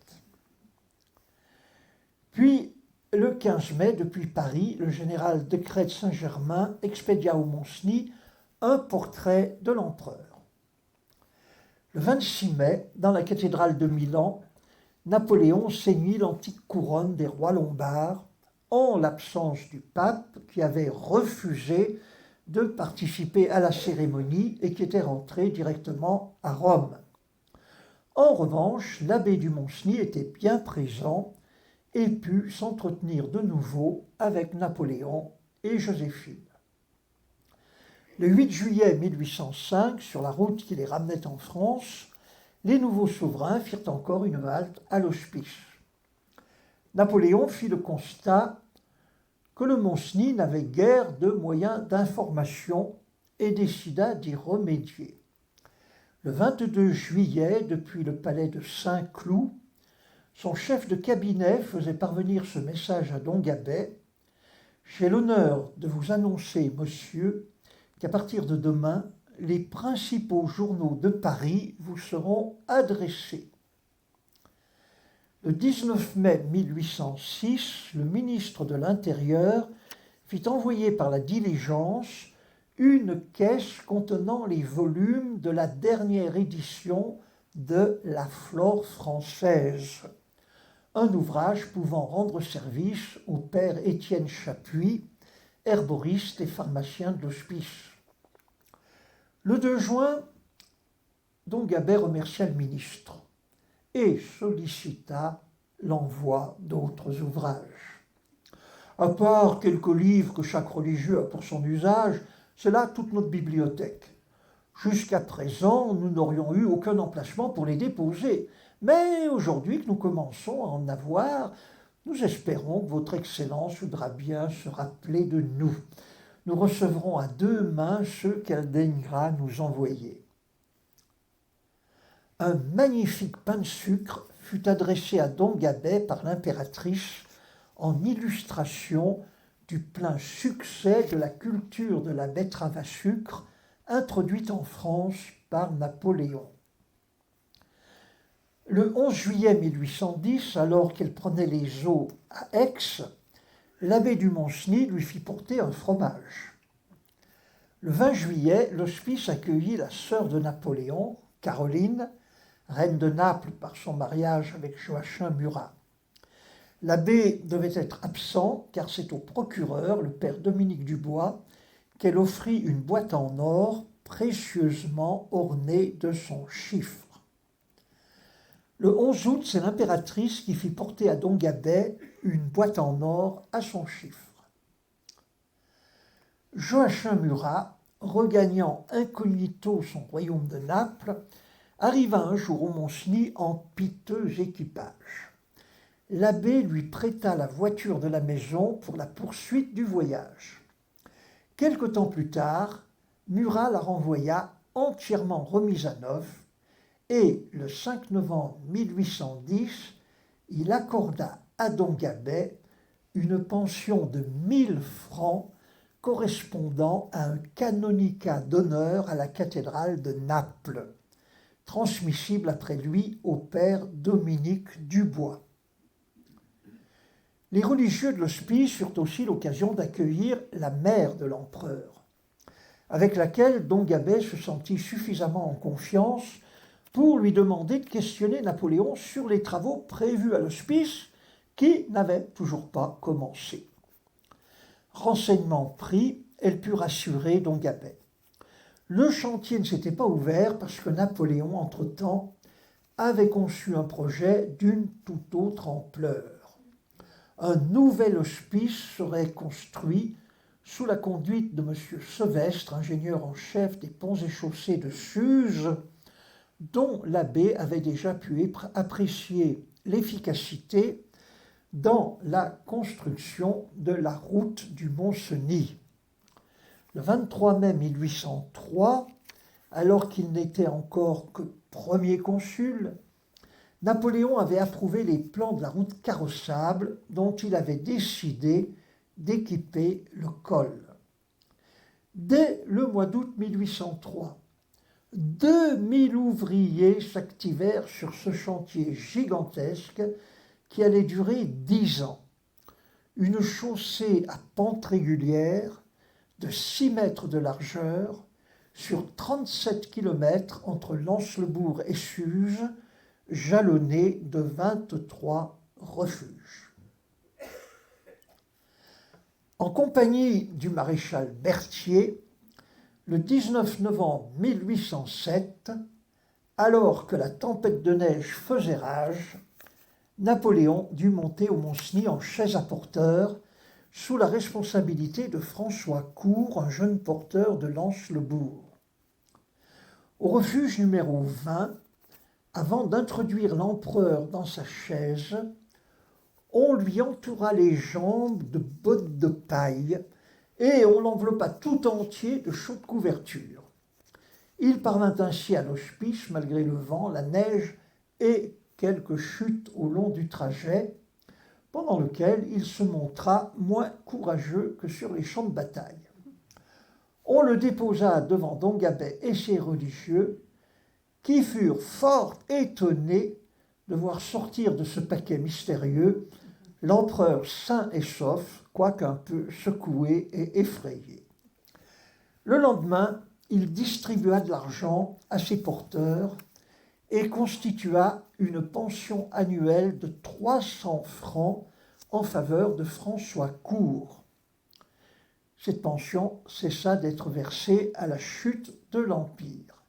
Puis, le 15 mai, depuis Paris, le général Decrès de Saint-Germain expédia au Mont-Cenis un portrait de l'empereur. Le 26 mai, dans la cathédrale de Milan, Napoléon ceignit l'antique couronne des rois lombards en l'absence du pape qui avait refusé de participer à la cérémonie et qui était rentré directement à Rome. En revanche, l'abbé du Mont-Cenis était bien présent et put s'entretenir de nouveau avec Napoléon et Joséphine. Le 8 juillet 1805, sur la route qui les ramenait en France, les nouveaux souverains firent encore une halte à l'hospice. Napoléon fit le constat que le Mont-Cenis n'avait guère de moyens d'information et décida d'y remédier. Le 22 juillet, depuis le palais de Saint-Cloud, son chef de cabinet faisait parvenir ce message à Don Gabet. « J'ai l'honneur de vous annoncer, monsieur, qu'à partir de demain, les principaux journaux de Paris vous seront adressés. » Le 19 mai 1806, le ministre de l'Intérieur fit envoyer par la diligence une caisse contenant les volumes de la dernière édition de La Flore française, un ouvrage pouvant rendre service au père Étienne Chapuis, herboriste et pharmacien de l'hospice. Le 2 juin, Don Gabet remercia le ministre et sollicita l'envoi d'autres ouvrages. À part quelques livres que chaque religieux a pour son usage, c'est là toute notre bibliothèque. Jusqu'à présent, nous n'aurions eu aucun emplacement pour les déposer, mais aujourd'hui que nous commençons à en avoir, nous espérons que votre Excellence voudra bien se rappeler de nous. Nous recevrons à 2 mains ceux qu'elle daignera nous envoyer. Un magnifique pain de sucre fut adressé à Don Gabet par l'impératrice en illustration du plein succès de la culture de la betterave à sucre introduite en France par Napoléon. Le 11 juillet 1810, alors qu'elle prenait les eaux à Aix, l'abbé du Mont-Cenis lui fit porter un fromage. Le 20 juillet, l'hospice accueillit la sœur de Napoléon, Caroline, reine de Naples par son mariage avec Joachim Murat. L'abbé devait être absent car c'est au procureur, le père Dominique Dubois, qu'elle offrit une boîte en or précieusement ornée de son chiffre. Le 11 août, c'est l'impératrice qui fit porter à Don Gabet une boîte en or à son chiffre. Joachim Murat, regagnant incognito son royaume de Naples, arriva un jour au Mont-Cenis en piteux équipage. L'abbé lui prêta la voiture de la maison pour la poursuite du voyage. Quelque temps plus tard, Murat la renvoya entièrement remise à neuf et le 5 novembre 1810, il accorda à Don Gabet une pension de 1000 francs correspondant à un canonicat d'honneur à la cathédrale de Naples, transmissible après lui au père Dominique Dubois. Les religieux de l'hospice eurent aussi l'occasion d'accueillir la mère de l'empereur, avec laquelle Don Gabet se sentit suffisamment en confiance pour lui demander de questionner Napoléon sur les travaux prévus à l'hospice qui n'avaient toujours pas commencé. Renseignement pris, elle put rassurer Don Gabet. Le chantier ne s'était pas ouvert parce que Napoléon, entre-temps, avait conçu un projet d'une toute autre ampleur. Un nouvel hospice serait construit sous la conduite de M. Sevestre, ingénieur en chef des ponts et chaussées de Suse, dont l'abbé avait déjà pu apprécier l'efficacité dans la construction de la route du Mont-Cenis. Le 23 mai 1803, alors qu'il n'était encore que premier consul, Napoléon avait approuvé les plans de la route carrossable dont il avait décidé d'équiper le col. Dès le mois d'août 1803, 2000 ouvriers s'activèrent sur ce chantier gigantesque qui allait durer 10 ans. Une chaussée à pente régulière de 6 mètres de largeur sur 37 km entre Lens-le-Bourg et Suse, jalonnée de 23 refuges. En compagnie du maréchal Berthier, le 19 novembre 1807, alors que la tempête de neige faisait rage, Napoléon dut monter au Mont-Cenis en chaise à porteur sous la responsabilité de François Court, un jeune porteur de Lens-le-Bourg. Au refuge numéro 20, avant d'introduire l'empereur dans sa chaise, on lui entoura les jambes de bottes de paille et on l'enveloppa tout entier de chaudes couvertures. Il parvint ainsi à l'hospice malgré le vent, la neige et quelques chutes au long du trajet, pendant lequel il se montra moins courageux que sur les champs de bataille. On le déposa devant Don Gabet et ses religieux, qui furent fort étonnés de voir sortir de ce paquet mystérieux l'empereur sain et sauf, quoique un peu secoué et effrayé. Le lendemain, il distribua de l'argent à ses porteurs et constitua une pension annuelle de 300 francs en faveur de François Court. Cette pension cessa d'être versée à la chute de l'Empire.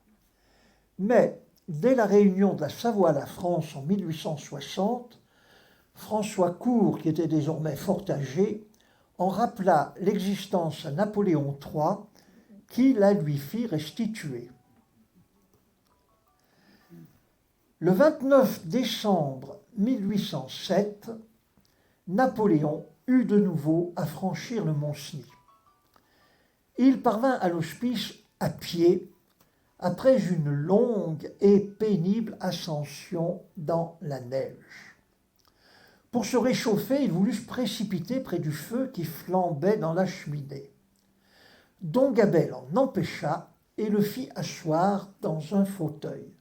Mais, dès la réunion de la Savoie à la France en 1860, François Court, qui était désormais fort âgé, en rappela l'existence à Napoléon III, qui la lui fit restituer. Le 29 décembre 1807, Napoléon eut de nouveau à franchir le Mont-Cenis. Il parvint à l'hospice à pied, après une longue et pénible ascension dans la neige. Pour se réchauffer, il voulut se précipiter près du feu qui flambait dans la cheminée. Don Gabelle en empêcha et le fit asseoir dans un fauteuil.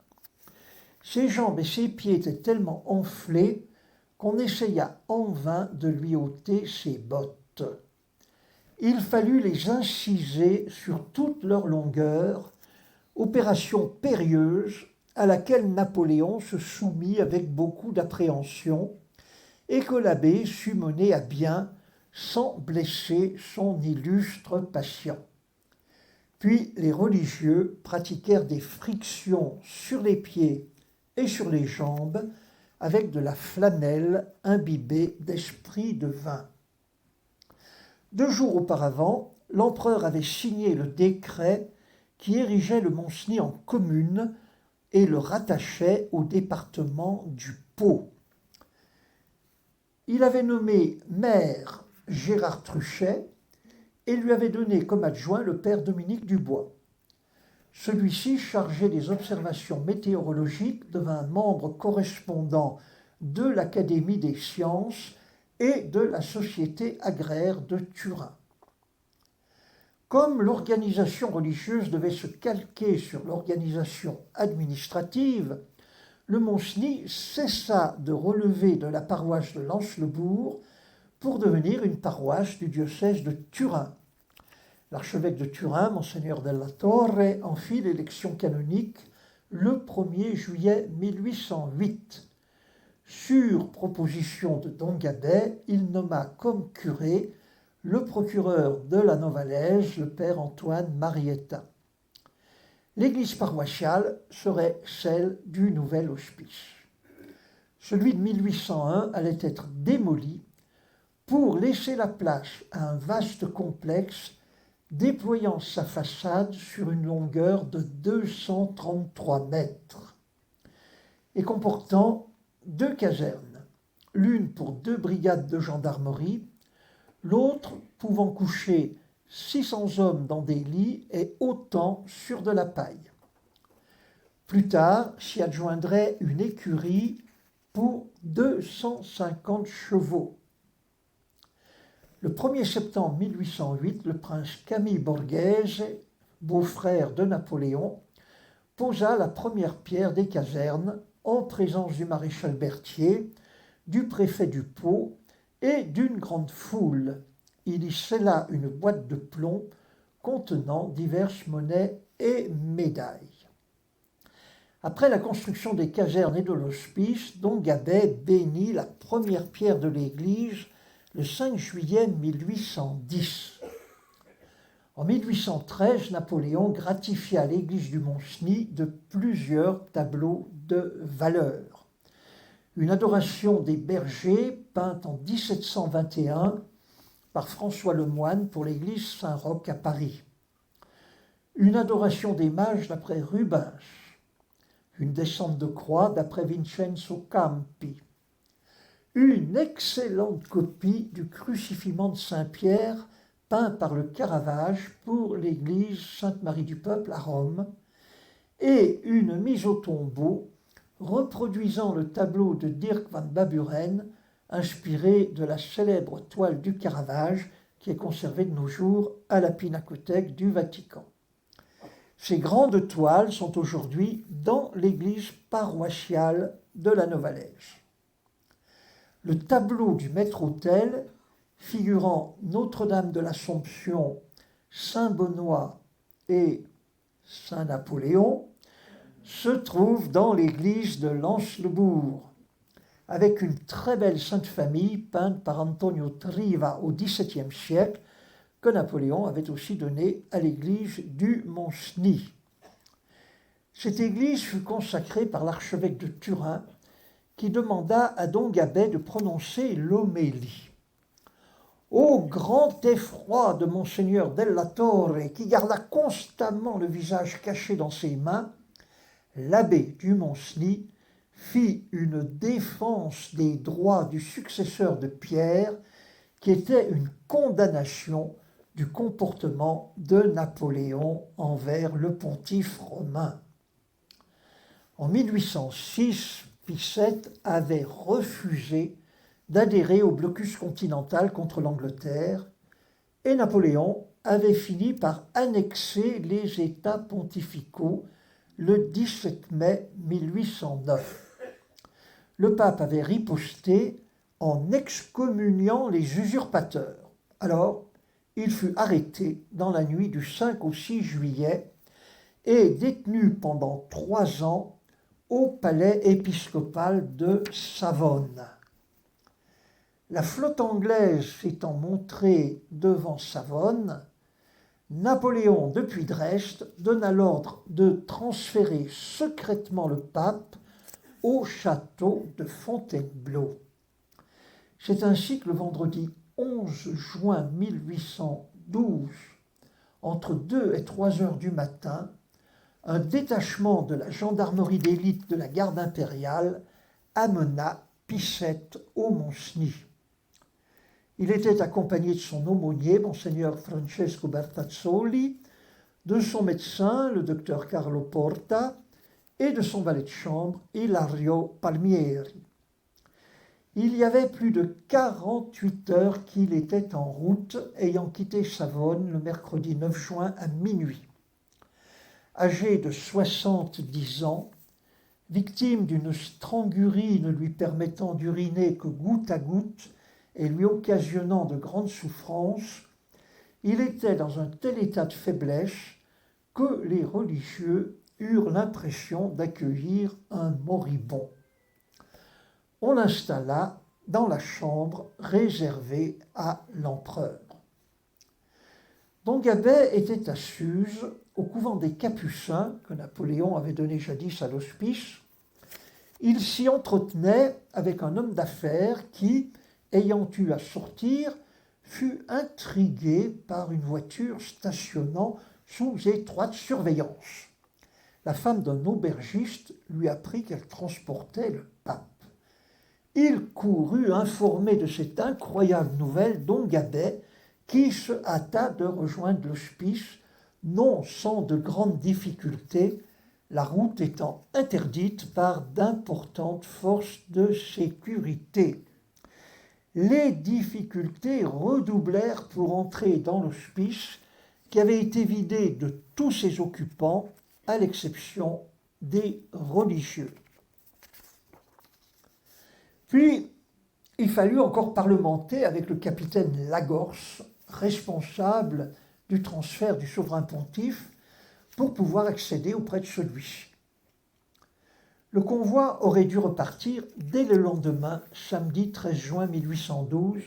Ses jambes et ses pieds étaient tellement enflés qu'on essaya en vain de lui ôter ses bottes. Il fallut les inciser sur toute leur longueur, opération périlleuse à laquelle Napoléon se soumit avec beaucoup d'appréhension et que l'abbé sut mener à bien sans blesser son illustre patient. Puis les religieux pratiquèrent des frictions sur les pieds et sur les jambes avec de la flanelle imbibée d'esprit de vin. 2 jours auparavant, l'empereur avait signé le décret qui érigeait le Mont-Cenis en commune et le rattachait au département du Pô. Il avait nommé maire Gérard Truchet et lui avait donné comme adjoint le père Dominique Dubois. Celui-ci, chargé des observations météorologiques, devint membre correspondant de l'Académie des sciences et de la Société agraire de Turin. Comme l'organisation religieuse devait se calquer sur l'organisation administrative, le Mont-Cenis cessa de relever de la paroisse de Lanslebourg pour devenir une paroisse du diocèse de Turin. L'archevêque de Turin, Monseigneur della Torre, en fit l'élection canonique le 1er juillet 1808. Sur proposition de Don Gabet, il nomma comme curé le procureur de la Novalaise, le père Antoine Marietta. L'église paroissiale serait celle du nouvel hospice. Celui de 1801 allait être démoli pour laisser la place à un vaste complexe déployant sa façade sur une longueur de 233 mètres et comportant 2 casernes, l'une pour 2 brigades de gendarmerie, l'autre pouvant coucher 600 hommes dans des lits et autant sur de la paille. Plus tard s'y adjoindrait une écurie pour 250 chevaux. Le 1er septembre 1808, le prince Camille Borghese, beau-frère de Napoléon, posa la première pierre des casernes en présence du maréchal Berthier, du préfet du Pô et d'une grande foule. Il y scella une boîte de plomb contenant diverses monnaies et médailles. Après la construction des casernes et de l'hospice, Don Gabet bénit la première pierre de l'église le 5 juillet 1810. En 1813, Napoléon gratifia l'église du Mont-Cenis de plusieurs tableaux de valeur. Une adoration des bergers, peinte en 1721 par François Lemoine pour l'église Saint-Roch à Paris. Une adoration des mages d'après Rubens. Une descente de croix d'après Vincenzo Campi. Une excellente copie du crucifiement de Saint-Pierre peint par le Caravage pour l'église Sainte-Marie du Peuple à Rome, et une mise au tombeau reproduisant le tableau de Dirk van Baburen, inspiré de la célèbre toile du Caravage qui est conservée de nos jours à la Pinacothèque du Vatican. Ces grandes toiles sont aujourd'hui dans l'église paroissiale de la Novalaise. Le tableau du maître-autel, figurant Notre-Dame de l'Assomption, Saint-Benoît et Saint-Napoléon, se trouve dans l'église de Lanslebourg, avec une très belle Sainte Famille peinte par Antonio Triva au XVIIe siècle, que Napoléon avait aussi donnée à l'église du Mont-Cenis. Cette église fut consacrée par l'archevêque de Turin, qui demanda à Don Gabet de prononcer l'homélie. Au grand effroi de Monseigneur Della Torre, qui garda constamment le visage caché dans ses mains, l'abbé du Mont-Cenis fit une défense des droits du successeur de Pierre, qui était une condamnation du comportement de Napoléon envers le pontife romain. En 1806, Pie VII avait refusé d'adhérer au blocus continental contre l'Angleterre et Napoléon avait fini par annexer les États pontificaux le 17 mai 1809. Le pape avait riposté en excommuniant les usurpateurs. Alors, il fut arrêté dans la nuit du 5 au 6 juillet et détenu pendant 3 ans au palais épiscopal de Savone. La flotte anglaise s'étant montrée devant Savone, Napoléon, depuis Dresde, donna l'ordre de transférer secrètement le pape au château de Fontainebleau. C'est ainsi que le vendredi 11 juin 1812, entre 2 et 3 heures du matin, un détachement de la gendarmerie d'élite de la garde impériale amena Pie VII au Mont-Cenis. Il était accompagné de son aumônier, Monseigneur Francesco Bertazzoli, de son médecin, le docteur Carlo Porta, et de son valet de chambre, Ilario Palmieri. Il y avait plus de 48 heures qu'il était en route, ayant quitté Savone le mercredi 9 juin à minuit. Âgé de 70 ans, victime d'une strangurie ne lui permettant d'uriner que goutte à goutte et lui occasionnant de grandes souffrances, il était dans un tel état de faiblesse que les religieux eurent l'impression d'accueillir un moribond. On l'installa dans la chambre réservée à l'empereur. Don Gabet était à Suse, au couvent des Capucins, que Napoléon avait donné jadis à l'hospice. Il s'y entretenait avec un homme d'affaires qui, ayant eu à sortir, fut intrigué par une voiture stationnant sous étroite surveillance. La femme d'un aubergiste lui apprit qu'elle transportait le pape. Il courut informer de cette incroyable nouvelle Don Gabet, qui se hâta de rejoindre l'hospice, non sans de grandes difficultés, la route étant interdite par d'importantes forces de sécurité. Les difficultés redoublèrent pour entrer dans l'hospice, qui avait été vidé de tous ses occupants, à l'exception des religieux. Puis, il fallut encore parlementer avec le capitaine Lagorce, responsable du transfert du souverain pontife, pour pouvoir accéder auprès de celui-ci. Le convoi aurait dû repartir dès le lendemain, samedi 13 juin 1812,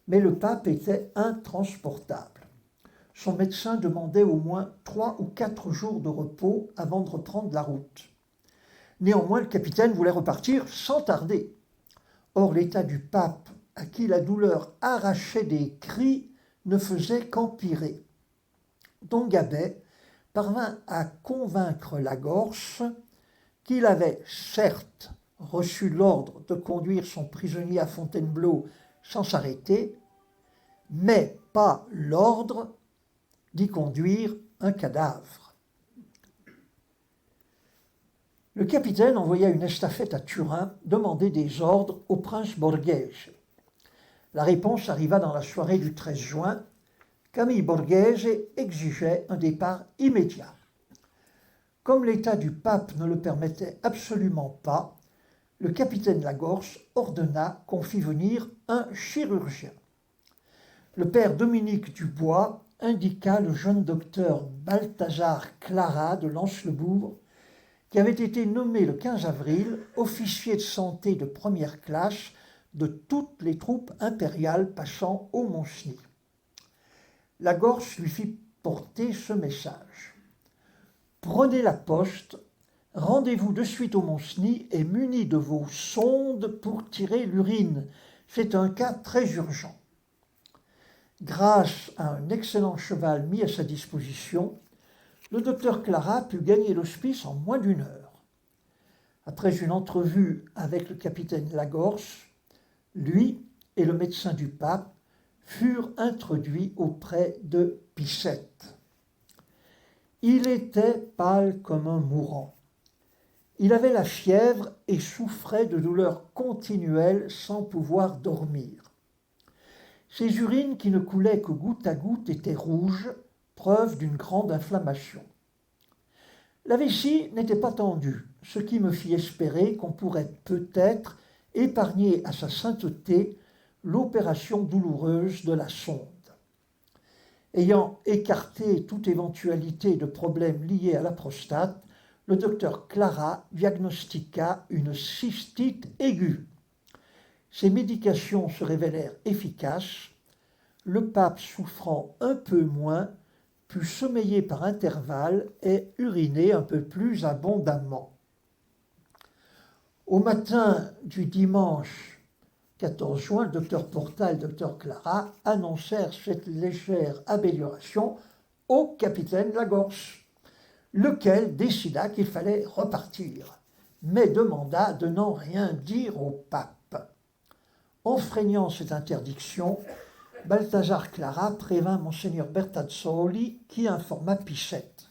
mais le pape était intransportable. Son médecin demandait au moins 3 ou 4 jours de repos avant de reprendre la route. Néanmoins, le capitaine voulait repartir sans tarder. Or, l'état du pape, à qui la douleur arrachait des cris, ne faisait qu'empirer. Don Gabet parvint à convaincre Lagorce qu'il avait certes reçu l'ordre de conduire son prisonnier à Fontainebleau sans s'arrêter, mais pas l'ordre d'y conduire un cadavre. Le capitaine envoya une estafette à Turin demander des ordres au prince Borghese. La réponse arriva dans la soirée du 13 juin. Camille Borghese exigeait un départ immédiat. Comme l'état du pape ne le permettait absolument pas, le capitaine Lagorce ordonna qu'on fît venir un chirurgien. Le père Dominique Dubois indiqua le jeune docteur Balthazar Clara de Lanslebourg, qui avait été nommé le 15 avril officier de santé de première classe de toutes les troupes impériales passant au Mont-Cenis. Lagorce lui fit porter ce message. Prenez la poste, rendez-vous de suite au Mont-Cenis et muni de vos sondes pour tirer l'urine. C'est un cas très urgent. Grâce à un excellent cheval mis à sa disposition, le docteur Clara put gagner l'hospice en moins d'une heure. Après une entrevue avec le capitaine Lagorce, lui et le médecin du pape furent introduits auprès de Picette. Il était pâle comme un mourant. Il avait la fièvre et souffrait de douleurs continuelles sans pouvoir dormir. Ses urines qui ne coulaient que goutte à goutte étaient rouges, preuve d'une grande inflammation. La vessie n'était pas tendue, ce qui me fit espérer qu'on pourrait peut-être épargner à sa sainteté l'opération douloureuse de la sonde. Ayant écarté toute éventualité de problème lié à la prostate, le docteur Clara diagnostiqua une cystite aiguë. Ces médications se révélèrent efficaces. Le pape, souffrant un peu moins, put sommeiller par intervalles et uriner un peu plus abondamment. Au matin du dimanche 14 juin, le docteur Porta et le docteur Clara annoncèrent cette légère amélioration au capitaine Lagorce, lequel décida qu'il fallait repartir, mais demanda de n'en rien dire au pape. Enfreignant cette interdiction, Balthazar Clara prévint monseigneur Bertazzoli qui informa Picette.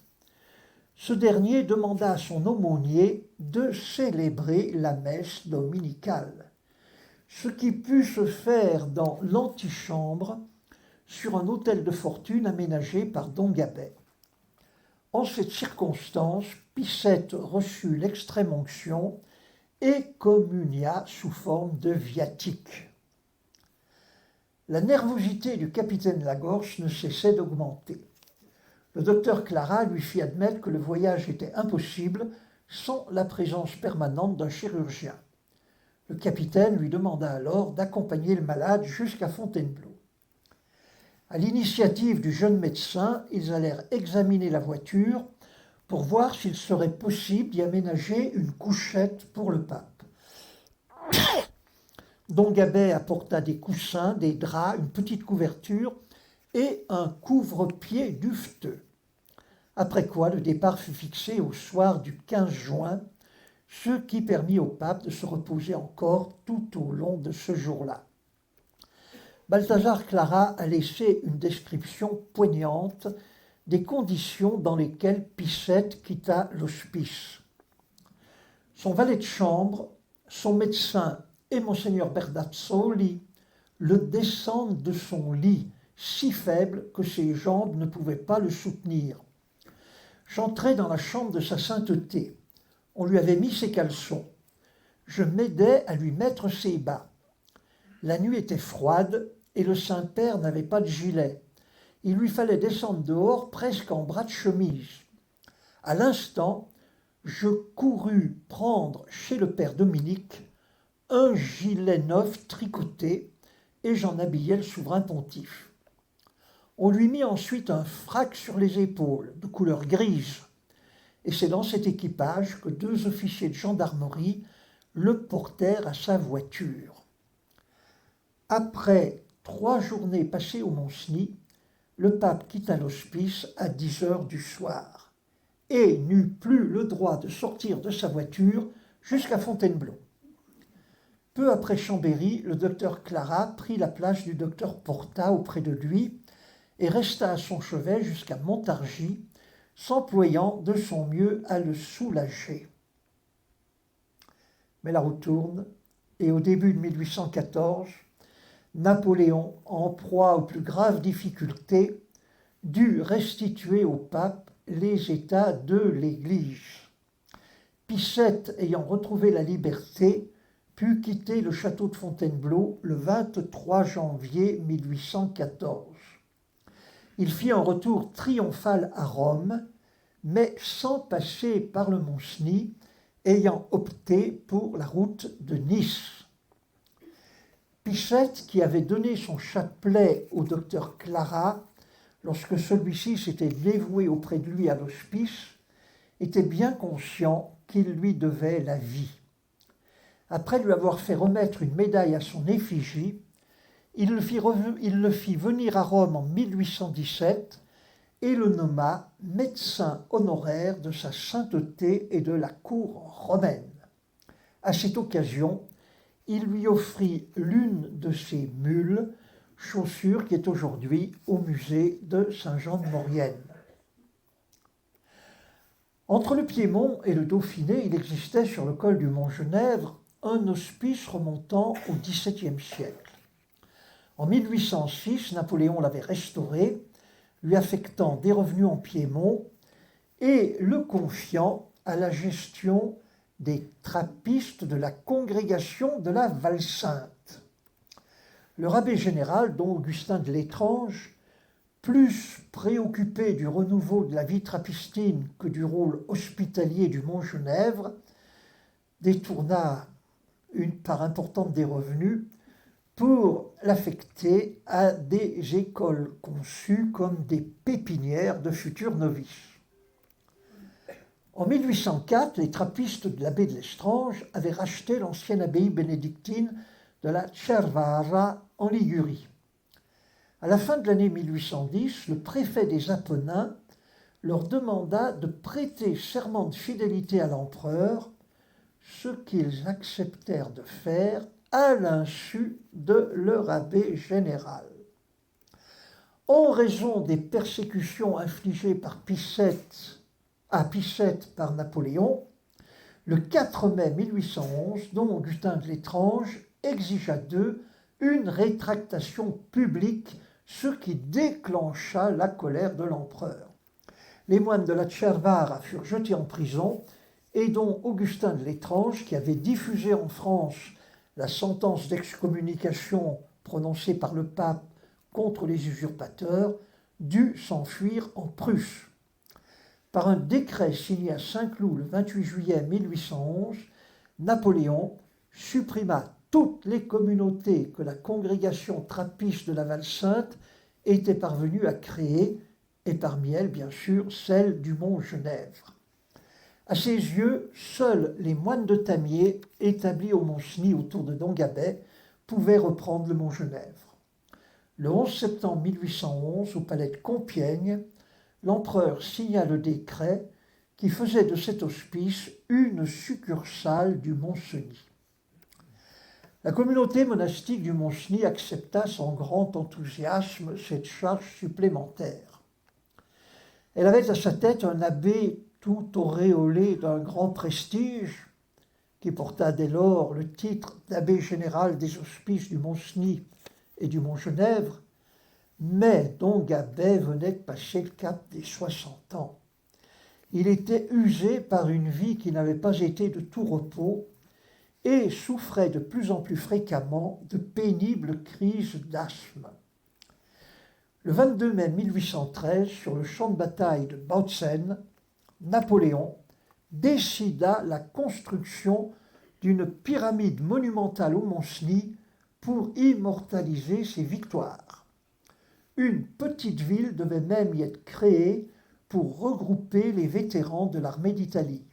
Ce dernier demanda à son aumônier de célébrer la messe dominicale, ce qui put se faire dans l'antichambre sur un hôtel de fortune aménagé par Don Gabet. En cette circonstance, Picette reçut l'extrême-onction et communia sous forme de viatique. La nervosité du capitaine Lagorce ne cessait d'augmenter. Le docteur Clara lui fit admettre que le voyage était impossible sans la présence permanente d'un chirurgien. Le capitaine lui demanda alors d'accompagner le malade jusqu'à Fontainebleau. À l'initiative du jeune médecin, ils allèrent examiner la voiture pour voir s'il serait possible d'y aménager une couchette pour le pape. Don Gabet apporta des coussins, des draps, une petite couverture et un couvre-pied duveteux. Après quoi, le départ fut fixé au soir du 15 juin, ce qui permit au pape de se reposer encore tout au long de ce jour-là. Balthazar Clara a laissé une description poignante des conditions dans lesquelles Picette quitta l'hospice. Son valet de chambre, son médecin et monseigneur Bertazzoli le descendent de son lit, si faible que ses jambes ne pouvaient pas le soutenir. J'entrai dans la chambre de sa sainteté. On lui avait mis ses caleçons. Je m'aidais à lui mettre ses bas. La nuit était froide et le Saint-Père n'avait pas de gilet. Il lui fallait descendre dehors presque en bras de chemise. À l'instant, je courus prendre chez le père Dominique un gilet neuf tricoté et j'en habillai le souverain pontife. On lui mit ensuite un frac sur les épaules, de couleur grise, et c'est dans cet équipage que 2 officiers de gendarmerie le portèrent à sa voiture. Après 3 journées passées au Mont-Cenis, le pape quitta l'hospice à 10 heures du soir et n'eut plus le droit de sortir de sa voiture jusqu'à Fontainebleau. Peu après Chambéry, le docteur Clara prit la place du docteur Porta auprès de lui et resta à son chevet jusqu'à Montargis, s'employant de son mieux à le soulager. Mais la roue tourne, et au début de 1814, Napoléon, en proie aux plus graves difficultés, dut restituer au pape les états de l'Église. Picette, ayant retrouvé la liberté, put quitter le château de Fontainebleau le 23 janvier 1814. Il fit un retour triomphal à Rome, mais sans passer par le Mont-Cenis, ayant opté pour la route de Nice. Pissette, qui avait donné son chapelet au docteur Clara lorsque celui-ci s'était dévoué auprès de lui à l'hospice, était bien conscient qu'il lui devait la vie. Après lui avoir fait remettre une médaille à son effigie, il le fit venir à Rome en 1817 et le nomma médecin honoraire de sa sainteté et de la cour romaine. À cette occasion, il lui offrit l'une de ses mules, chaussure qui est aujourd'hui au musée de Saint-Jean-de-Maurienne. Entre le Piémont et le Dauphiné, il existait sur le col du Mont-Genèvre un hospice remontant au XVIIe siècle. En 1806, Napoléon l'avait restauré, lui affectant des revenus en Piémont et le confiant à la gestion des trappistes de la congrégation de la Val-Sainte. Le rabbin général, dont Augustin de l'Étrange, plus préoccupé du renouveau de la vie trappistine que du rôle hospitalier du Mont-Genèvre, détourna une part importante des revenus pour l'affecter à des écoles conçues comme des pépinières de futurs novices. En 1804, les trappistes de l'abbé de l'Estrange avaient racheté l'ancienne abbaye bénédictine de la Cervara en Ligurie. À la fin de l'année 1810, le préfet des Apennins leur demanda de prêter serment de fidélité à l'empereur, ce qu'ils acceptèrent de faire à l'insu de leur abbé général. En raison des persécutions infligées à Pissette par Napoléon, le 4 mai 1811, dont Augustin de l'Étrange exigea d'eux une rétractation publique, ce qui déclencha la colère de l'empereur. Les moines de la Cervara furent jetés en prison et dont Augustin de l'Étrange, qui avait diffusé en France la sentence d'excommunication prononcée par le pape contre les usurpateurs, dut s'enfuir en Prusse. Par un décret signé à Saint-Cloud le 28 juillet 1811, Napoléon supprima toutes les communautés que la congrégation trappiste de la Val-Sainte était parvenue à créer, et parmi elles, bien sûr, celle du Mont-Genèvre. À ses yeux, seuls les moines de Tamier, établis au Mont-Cenis autour de Dongabet, pouvaient reprendre le Mont-Genèvre. Le 11 septembre 1811, au palais de Compiègne, l'empereur signa le décret qui faisait de cet hospice une succursale du Mont-Cenis. La communauté monastique du Mont-Cenis accepta sans grand enthousiasme cette charge supplémentaire. Elle avait à sa tête un abbé tout auréolé d'un grand prestige, qui porta dès lors le titre d'abbé général des hospices du Mont-Cenis et du Mont-Genèvre, mais Dongabet venait de passer le cap des 60 ans. Il était usé par une vie qui n'avait pas été de tout repos et souffrait de plus en plus fréquemment de pénibles crises d'asthme. Le 22 mai 1813, sur le champ de bataille de Bautzen, Napoléon décida la construction d'une pyramide monumentale au Mont-Cenis pour immortaliser ses victoires. Une petite ville devait même y être créée pour regrouper les vétérans de l'armée d'Italie.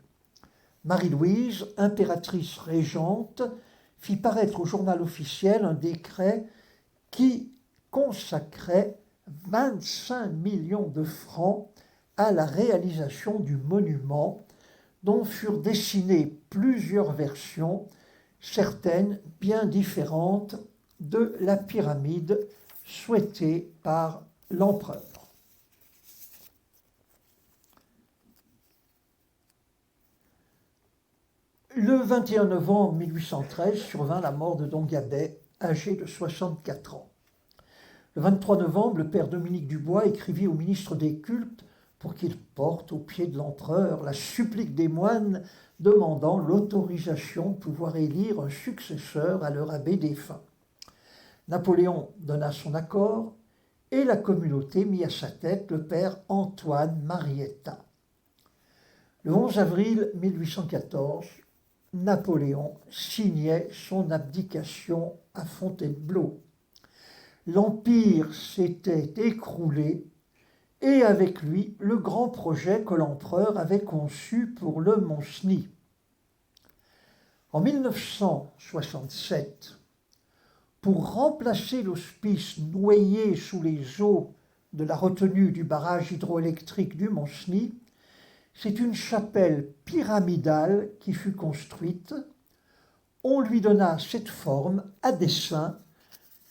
Marie-Louise, impératrice régente, fit paraître au journal officiel un décret qui consacrait 25 millions de francs à la réalisation du monument, dont furent dessinées plusieurs versions, certaines bien différentes de la pyramide souhaitée par l'empereur. Le 21 novembre 1813 survint la mort de Dongabet, âgé de 64 ans. Le 23 novembre, le père Dominique Dubois écrivit au ministre des Cultes pour qu'il porte aux pieds de l'empereur la supplique des moines demandant l'autorisation de pouvoir élire un successeur à leur abbé défunt. Napoléon donna son accord et la communauté mit à sa tête le père Antoine Marietta. Le 11 avril 1814, Napoléon signait son abdication à Fontainebleau. L'Empire s'était écroulé et avec lui le grand projet que l'empereur avait conçu pour le Mont-Cenis. En 1967, pour remplacer l'hospice noyé sous les eaux de la retenue du barrage hydroélectrique du Mont-Cenis, c'est une chapelle pyramidale qui fut construite. On lui donna cette forme à dessein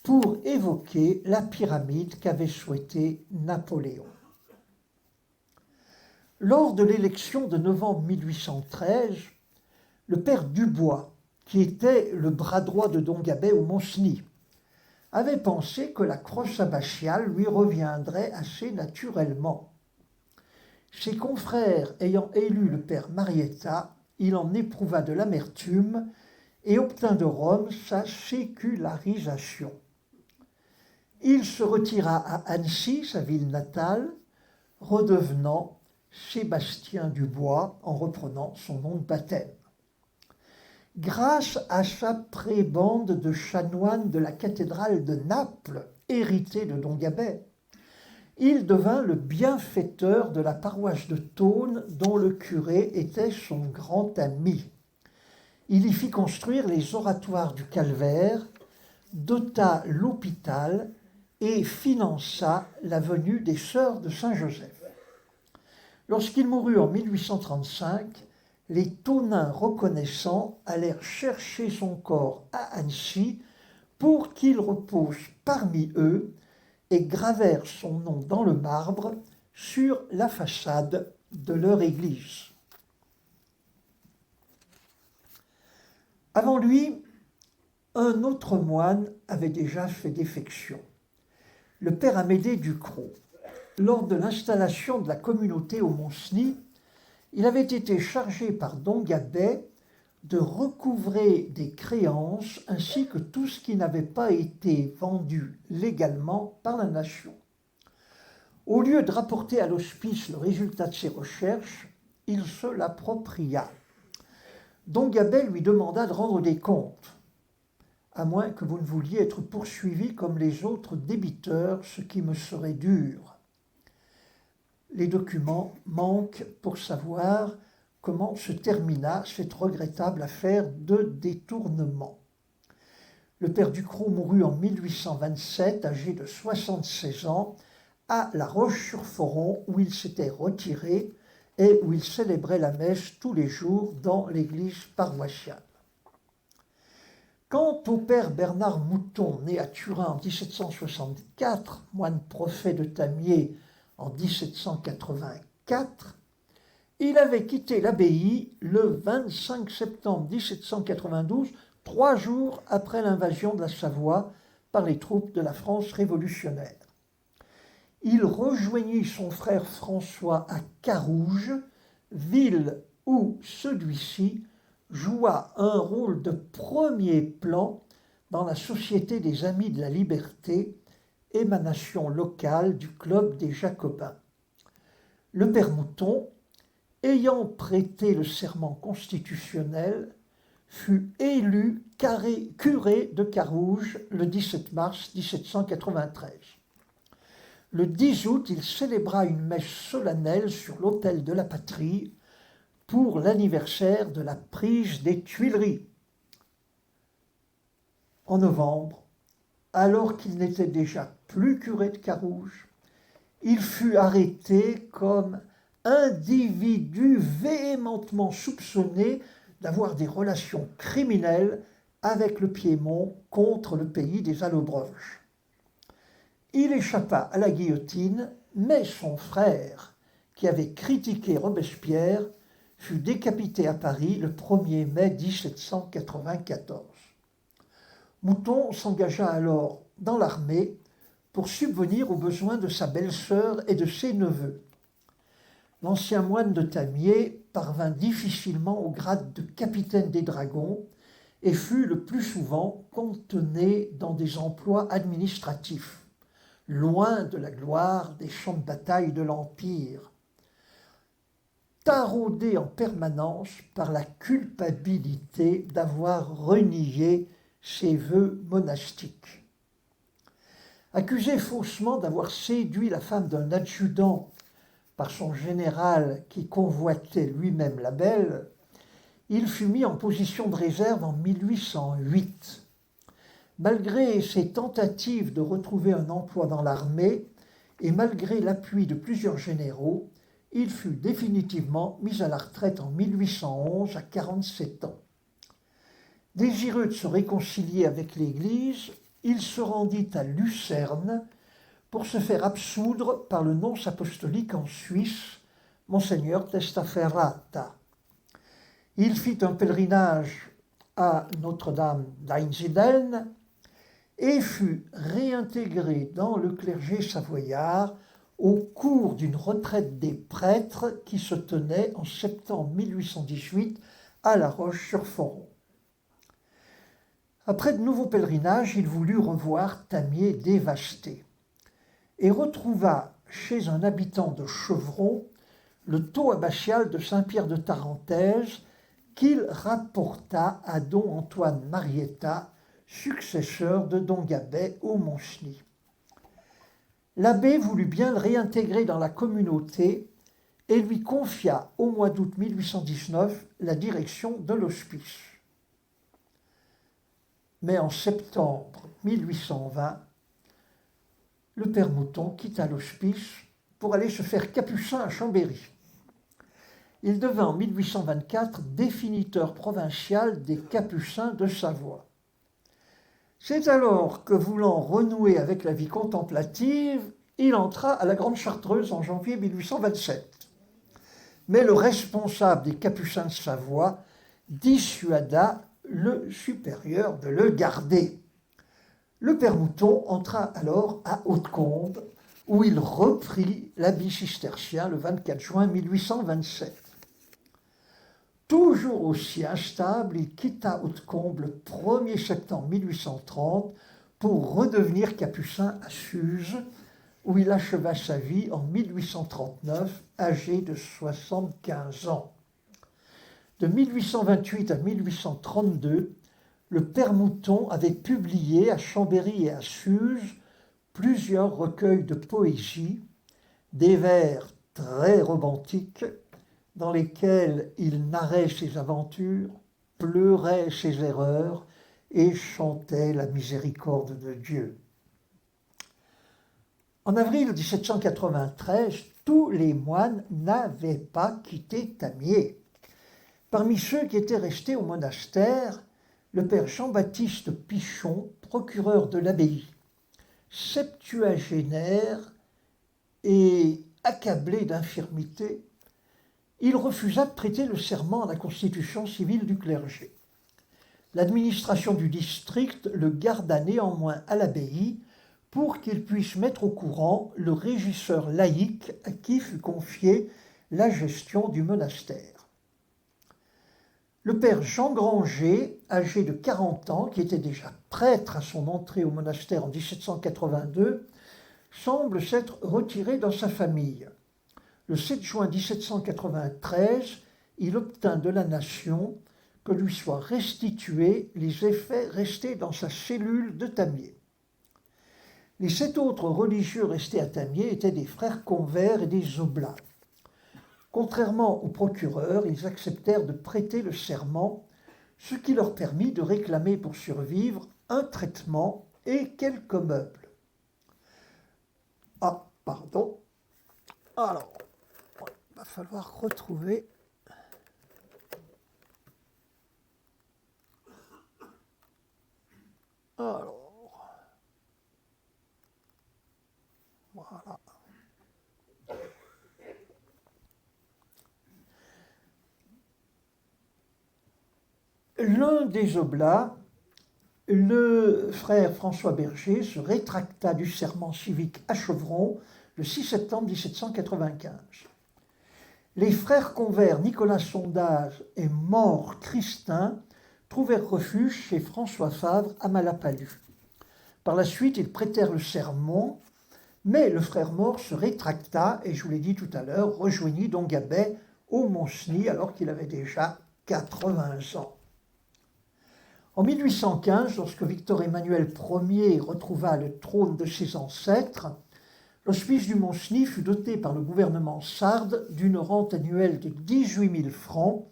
pour évoquer la pyramide qu'avait souhaité Napoléon. Lors de l'élection de novembre 1813, le père Dubois, qui était le bras droit de Dongabeh au Mont-Cenis, avait pensé que la crosse abbatiale lui reviendrait assez naturellement. Ses confrères ayant élu le père Marietta, il en éprouva de l'amertume et obtint de Rome sa sécularisation. Il se retira à Annecy, sa ville natale, redevenant Sébastien Dubois en reprenant son nom de baptême. Grâce à sa prébande de chanoines de la cathédrale de Naples, héritée de Dongabeh, il devint le bienfaiteur de la paroisse de Thônes dont le curé était son grand ami. Il y fit construire les oratoires du Calvaire, dota l'hôpital et finança la venue des sœurs de Saint-Joseph. Lorsqu'il mourut en 1835, les Thônins reconnaissants allèrent chercher son corps à Annecy pour qu'il repose parmi eux et gravèrent son nom dans le marbre sur la façade de leur église. Avant lui, un autre moine avait déjà fait défection, le père Amédée Ducrot. Lors de l'installation de la communauté au Mont-Cenis, il avait été chargé par Dongabeh de recouvrer des créances ainsi que tout ce qui n'avait pas été vendu légalement par la nation. Au lieu de rapporter à l'hospice le résultat de ses recherches, il se l'appropria. Dongabeh lui demanda de rendre des comptes, à moins que vous ne vouliez être poursuivi comme les autres débiteurs, ce qui me serait dur. Les documents manquent pour savoir comment se termina cette regrettable affaire de détournement. Le père Ducrot mourut en 1827, âgé de 76 ans, à La Roche-sur-Foron, où il s'était retiré et où il célébrait la messe tous les jours dans l'église paroissiale. Quant au père Bernard Mouton, né à Turin en 1764, moine prophète de Tamier en 1784, il avait quitté l'abbaye le 25 septembre 1792, 3 jours après l'invasion de la Savoie par les troupes de la France révolutionnaire. Il rejoignit son frère François à Carouge, ville où celui-ci joua un rôle de premier plan dans la Société des Amis de la Liberté, émanation locale du Club des Jacobins. Le père Mouton, ayant prêté le serment constitutionnel, fut élu curé de Carouge le 17 mars 1793. Le 10 août, il célébra une messe solennelle sur l'autel de la patrie pour l'anniversaire de la prise des Tuileries. En novembre, alors qu'il n'était déjà plus curé de Carouge, il fut arrêté comme individu véhémentement soupçonné d'avoir des relations criminelles avec le Piémont contre le pays des Allobroges. Il échappa à la guillotine, mais son frère, qui avait critiqué Robespierre, fut décapité à Paris le 1er mai 1794. Mouton s'engagea alors dans l'armée pour subvenir aux besoins de sa belle-sœur et de ses neveux. L'ancien moine de Tamier parvint difficilement au grade de capitaine des dragons et fut le plus souvent cantonné dans des emplois administratifs, loin de la gloire des champs de bataille de l'Empire. taraudé en permanence par la culpabilité d'avoir renié ses vœux monastiques. Accusé faussement d'avoir séduit la femme d'un adjudant par son général qui convoitait lui-même la belle, il fut mis en position de réserve en 1808. Malgré ses tentatives de retrouver un emploi dans l'armée et malgré l'appui de plusieurs généraux, il fut définitivement mis à la retraite en 1811 à 47 ans. Désireux de se réconcilier avec l'Église, il se rendit à Lucerne pour se faire absoudre par le nonce apostolique en Suisse, Monseigneur Testaferrata. Il fit un pèlerinage à Notre-Dame d'Einsiedeln et fut réintégré dans le clergé savoyard au cours d'une retraite des prêtres qui se tenait en septembre 1818 à La Roche-sur-Foron. Après de nouveaux pèlerinages, il voulut revoir Tamier dévasté et retrouva chez un habitant de Chevron le taux abbatial de Saint-Pierre de Tarentaise qu'il rapporta à don Antoine Marietta, successeur de don Gabet au Montcheny. L'abbé voulut bien le réintégrer dans la communauté et lui confia au mois d'août 1819 la direction de l'hospice. Mais en septembre 1820, le père Mouton quitta l'hospice pour aller se faire capucin à Chambéry. Il devint en 1824 définiteur provincial des Capucins de Savoie. C'est alors que, voulant renouer avec la vie contemplative, il entra à la Grande Chartreuse en janvier 1827. Mais le responsable des Capucins de Savoie dissuada le supérieur de le garder. Le père Mouton entra alors à Hautecombe, où il reprit l'habit cistercien le 24 juin 1827. Toujours aussi instable, il quitta Hautecombe le 1er septembre 1830 pour redevenir capucin à Suse, où il acheva sa vie en 1839, âgé de 75 ans. De 1828 à 1832, le père Mouton avait publié à Chambéry et à Suse plusieurs recueils de poésie, des vers très romantiques, dans lesquels il narrait ses aventures, pleurait ses erreurs et chantait la miséricorde de Dieu. En avril 1793, tous les moines n'avaient pas quitté Tamier. Parmi ceux qui étaient restés au monastère, le père Jean-Baptiste Pichon, procureur de l'abbaye, septuagénaire et accablé d'infirmité, il refusa de prêter le serment à la constitution civile du clergé. L'administration du district le garda néanmoins à l'abbaye pour qu'il puisse mettre au courant le régisseur laïque à qui fut confiée la gestion du monastère. Le père Jean Granger, âgé de 40 ans, qui était déjà prêtre à son entrée au monastère en 1782, semble s'être retiré dans sa famille. Le 7 juin 1793, il obtint de la nation que lui soient restitués les effets restés dans sa cellule de Tamier. Les 7 autres religieux restés à Tamier étaient des frères convers et des oblats. Contrairement au procureur, ils acceptèrent de prêter le serment, ce qui leur permit de réclamer pour survivre un traitement et quelques meubles. Ah, pardon. Alors, il va falloir retrouver. Alors, voilà. L'un des oblats, le frère François Berger, se rétracta du serment civique à Chevron le 6 septembre 1795. Les frères convers Nicolas Sondage et Maure Christin trouvèrent refuge chez François Favre à Malapalu. Par la suite, ils prêtèrent le serment, mais le frère Maure se rétracta et, je vous l'ai dit tout à l'heure, rejoignit don Gabet au Mont-Cenis alors qu'il avait déjà 80 ans. En 1815, lorsque Victor Emmanuel Ier retrouva le trône de ses ancêtres, l'hospice du Mont-Cenis fut doté par le gouvernement sarde d'une rente annuelle de 18 000 francs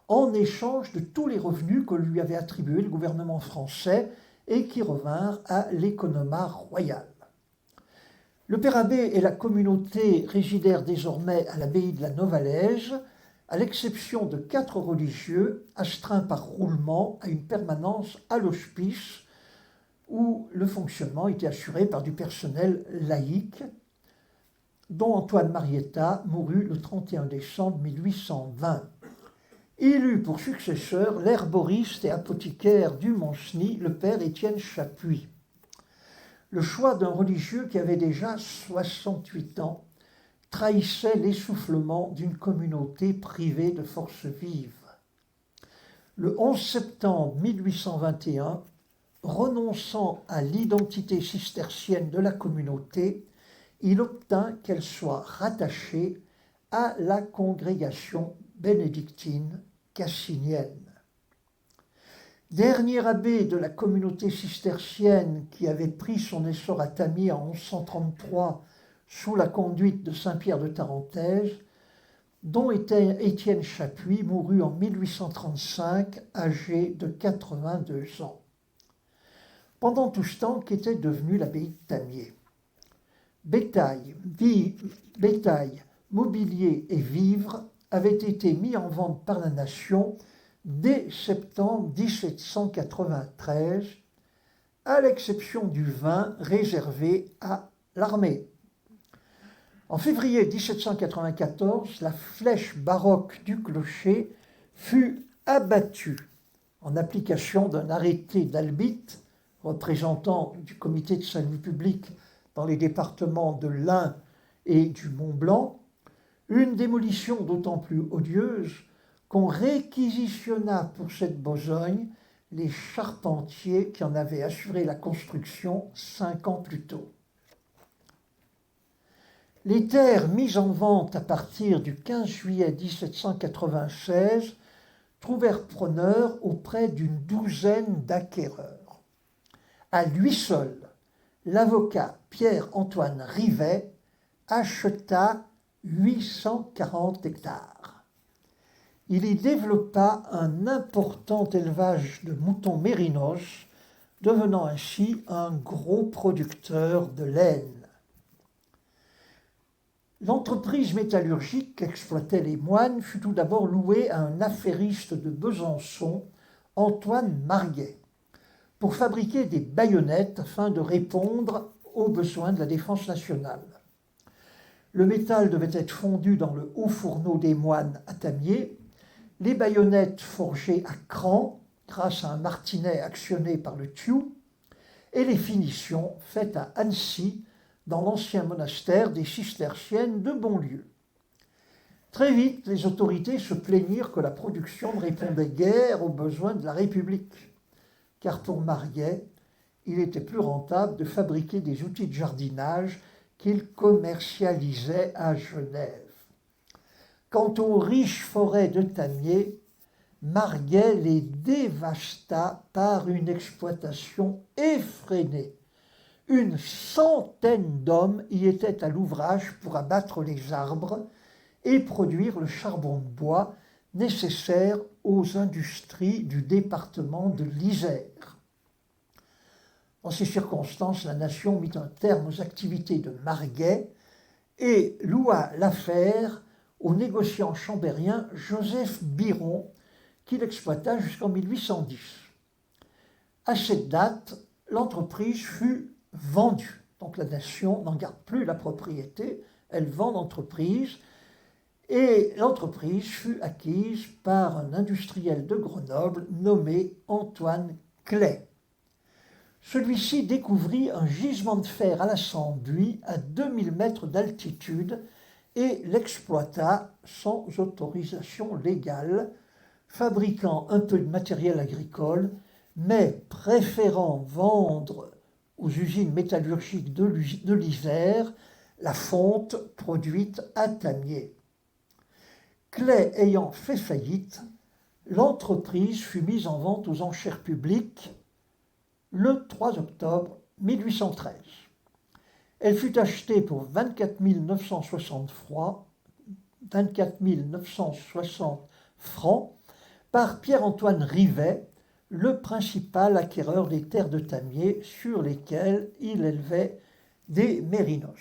en échange de tous les revenus que lui avait attribués le gouvernement français et qui revinrent à l'économat royal. Le père abbé et la communauté résidèrent désormais à l'abbaye de la Novalaise, à l'exception de 4 religieux astreints par roulement à une permanence à l'hospice où le fonctionnement était assuré par du personnel laïque, dont Antoine Marietta mourut le 31 décembre 1820. Il eut pour successeur l'herboriste et apothicaire du Mont-Cenis, le père Étienne Chapuis. Le choix d'un religieux qui avait déjà 68 ans trahissait l'essoufflement d'une communauté privée de forces vives. Le 11 septembre 1821, renonçant à l'identité cistercienne de la communauté, il obtint qu'elle soit rattachée à la congrégation bénédictine cassinienne. Dernier abbé de la communauté cistercienne qui avait pris son essor à Tamier en 1133 sous la conduite de Saint-Pierre de Tarentaise, dont Étienne Chapuis mourut en 1835, âgé de 82 ans. Pendant tout ce temps, qu'était devenue l'abbaye de Tamier? Bétail, mobilier et vivres avaient été mis en vente par la nation dès septembre 1793, à l'exception du vin réservé à l'armée. En février 1794, la flèche baroque du clocher fut abattue en application d'un arrêté d'Albit, représentant du comité de salut public dans les départements de l'Ain et du Mont-Blanc, une démolition d'autant plus odieuse qu'on réquisitionna pour cette besogne les charpentiers qui en avaient assuré la construction 5 ans plus tôt. Les terres mises en vente à partir du 15 juillet 1796 trouvèrent preneur auprès d'une douzaine d'acquéreurs. À lui seul, l'avocat Pierre-Antoine Rivet acheta 840 hectares. Il y développa un important élevage de moutons mérinos, devenant ainsi un gros producteur de laine. L'entreprise métallurgique qu'exploitaient les moines fut tout d'abord louée à un affairiste de Besançon, Antoine Marguet, pour fabriquer des baïonnettes afin de répondre aux besoins de la défense nationale. Le métal devait être fondu dans le haut fourneau des moines à Tamier, les baïonnettes forgées à cran grâce à un martinet actionné par le tuyau, et les finitions faites à Annecy, dans l'ancien monastère des cisterciennes de Bonlieu. Très vite, les autorités se plaignirent que la production ne répondait guère aux besoins de la République, car pour Marguet, il était plus rentable de fabriquer des outils de jardinage qu'il commercialisait à Genève. Quant aux riches forêts de Tamier, Marguet les dévasta par une exploitation effrénée. Une centaine d'hommes y étaient à l'ouvrage pour abattre les arbres et produire le charbon de bois nécessaire aux industries du département de l'Isère. Dans ces circonstances, la nation mit un terme aux activités de Marguet et loua l'affaire au négociant chambérien Joseph Biron, qui l'exploita jusqu'en 1810. À cette date, l'entreprise fut vendue. Donc la nation n'en garde plus la propriété, elle vend l'entreprise, et l'entreprise fut acquise par un industriel de Grenoble nommé Antoine Clay. Celui-ci découvrit un gisement de fer à la Sambuie à 2000 mètres d'altitude et l'exploita sans autorisation légale, fabriquant un peu de matériel agricole, mais préférant vendre aux usines métallurgiques de l'Isère la fonte produite à Tamier. Clay ayant fait faillite, l'entreprise fut mise en vente aux enchères publiques le 3 octobre 1813. Elle fut achetée pour 24 960 francs par Pierre-Antoine Rivet, le principal acquéreur des terres de tamier sur lesquelles il élevait des mérinos.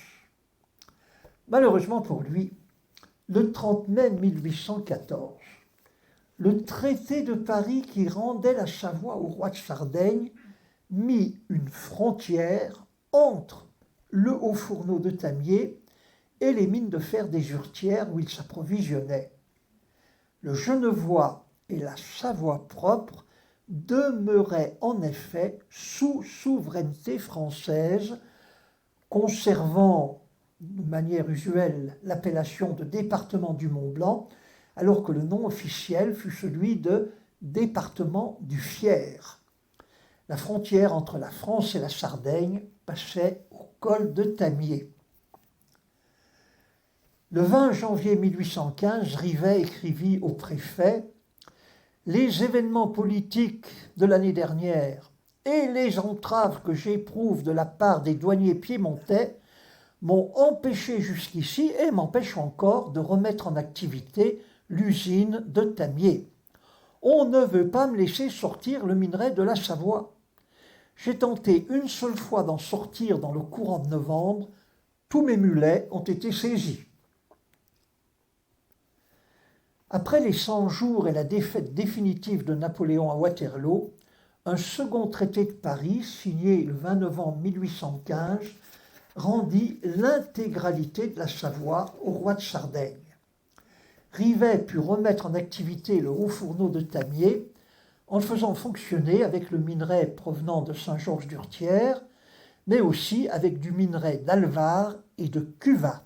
Malheureusement pour lui, le 30 mai 1814, le traité de Paris qui rendait la Savoie au roi de Sardaigne mit une frontière entre le Haut-Fourneau de Tamier et les mines de fer des Hurtières où il s'approvisionnait. Le Genevois et la Savoie propre demeuraient en effet sous souveraineté française, conservant de manière usuelle l'appellation de département du Mont-Blanc, alors que le nom officiel fut celui de département du Fier. La frontière entre la France et la Sardaigne passait au col de Tamier. Le 20 janvier 1815, Rivet écrivit au préfet « Les événements politiques de l'année dernière et les entraves que j'éprouve de la part des douaniers piémontais m'ont empêché jusqu'ici et m'empêchent encore de remettre en activité l'usine de Tamier. On ne veut pas me laisser sortir le minerai de la Savoie. J'ai tenté une seule fois d'en sortir dans le courant de novembre. Tous mes mulets ont été saisis. » Après les 100 jours et la défaite définitive de Napoléon à Waterloo, un second traité de Paris, signé le 20 novembre 1815, rendit l'intégralité de la Savoie au roi de Sardaigne. Rivet put remettre en activité le Haut-Fourneau de Tamier en le faisant fonctionner avec le minerai provenant de Saint-Georges-d'Hurtières, mais aussi avec du minerai d'Alvar et de Cuva.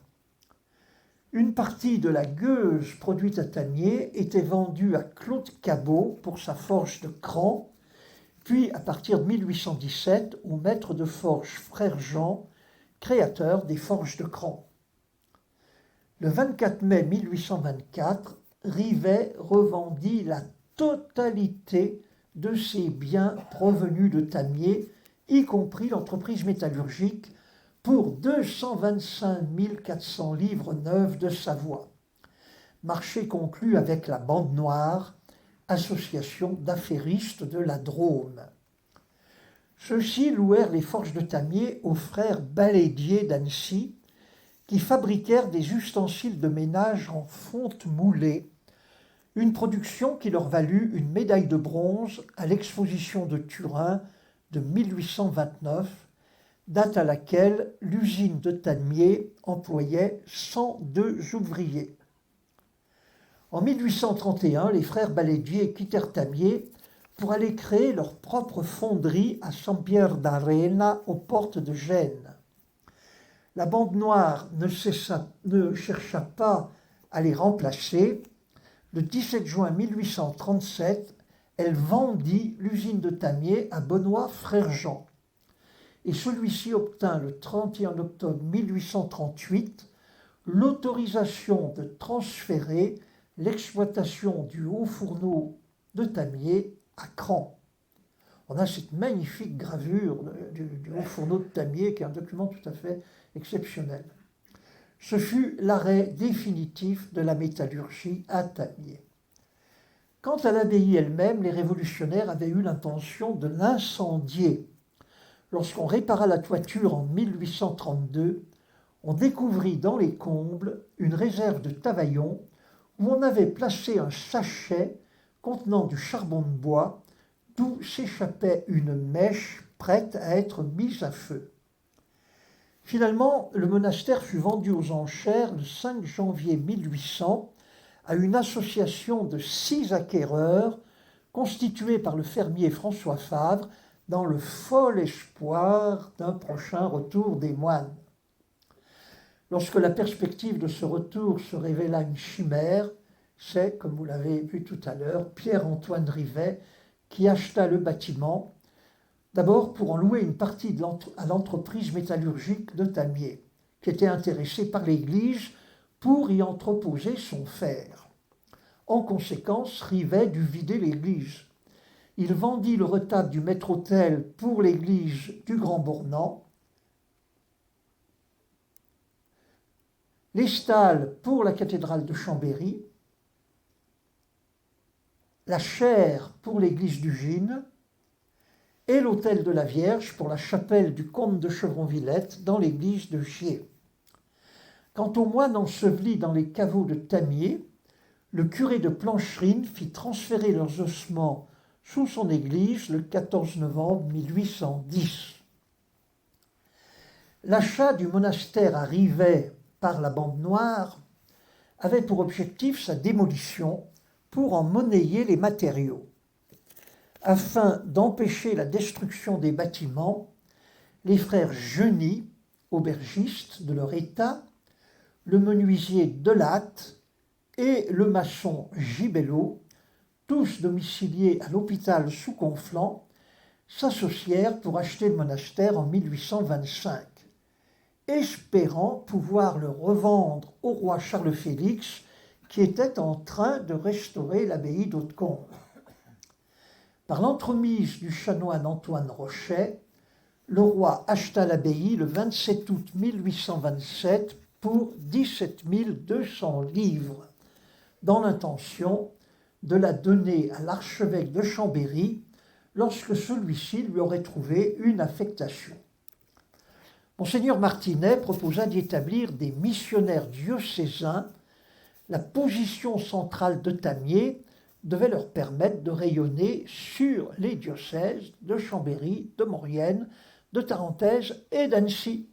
Une partie de la gueuse produite à Tamier était vendue à Claude Cabot pour sa forge de Cran, puis à partir de 1817 au maître de forge Frère Jean, créateur des forges de Cran. Le 24 mai 1824, Rivet revendit la totalité de ses biens provenus de Tamier, y compris l'entreprise métallurgique, pour 225 400 livres neuves de Savoie. Marché conclu avec la Bande Noire, association d'affairistes de la Drôme. Ceux-ci louèrent les forges de Tamier aux frères Balédier d'Annecy, qui fabriquèrent des ustensiles de ménage en fonte moulée, une production qui leur valut une médaille de bronze à l'exposition de Turin de 1829, date à laquelle l'usine de Tamier employait 102 ouvriers. En 1831, les frères Balédier quittèrent Tamier pour aller créer leur propre fonderie à Sampierre d'Arena, aux portes de Gênes. La Bande Noire ne chercha pas à les remplacer. Le 17 juin 1837, elle vendit l'usine de Tamier à Benoît Frère Jean. Et celui-ci obtint le 31 octobre 1838 l'autorisation de transférer l'exploitation du Haut-Fourneau de Tamier à Cran. On a cette magnifique gravure du Haut-Fourneau de Tamier qui est un document tout à fait exceptionnel. Ce fut l'arrêt définitif de la métallurgie à Tamier. Quant à l'abbaye elle-même, les révolutionnaires avaient eu l'intention de l'incendier. Lorsqu'on répara la toiture en 1832, on découvrit dans les combles une réserve de Tavaillon où on avait placé un sachet contenant du charbon de bois d'où s'échappait une mèche prête à être mise à feu. Finalement, le monastère fut vendu aux enchères le 5 janvier 1800 à une association de 6 acquéreurs constituée par le fermier François Favre dans le fol espoir d'un prochain retour des moines. Lorsque la perspective de ce retour se révéla une chimère, c'est, comme vous l'avez vu tout à l'heure, Pierre-Antoine Rivet qui acheta le bâtiment, d'abord pour en louer une partie à l'entreprise métallurgique de Tamier, qui était intéressée par l'Église pour y entreposer son fer. En conséquence, Rivet dut vider l'église. Il vendit le retable du maître-autel pour l'église du Grand Bornand, les stalles pour la cathédrale de Chambéry, la chaire pour l'église du Gine et l'autel de la Vierge pour la chapelle du comte de Chevron-Villette dans l'église de Gier. Quant aux moines ensevelis dans les caveaux de Tamier, le curé de Plancherines fit transférer leurs ossements sous son église le 14 novembre 1810. L'achat du monastère à Rivet par la Bande Noire avait pour objectif sa démolition pour en monnayer les matériaux. Afin d'empêcher la destruction des bâtiments, les frères Geny, aubergistes de leur état, le menuisier Delatte et le maçon Gibelot, tous domiciliés à l'hôpital sous Conflans, s'associèrent pour acheter le monastère en 1825, espérant pouvoir le revendre au roi Charles-Félix, qui était en train de restaurer l'abbaye d'Hautecombe. Par l'entremise du chanoine Antoine Rochet, le roi acheta l'abbaye le 27 août 1827 pour 17 200 livres, dans l'intention de la donner à l'archevêque de Chambéry lorsque celui-ci lui aurait trouvé une affectation. Monseigneur Martinet proposa d'y établir des missionnaires diocésains. La position centrale de Tamier devait leur permettre de rayonner sur les diocèses de Chambéry, de Maurienne, de Tarentaise et d'Annecy.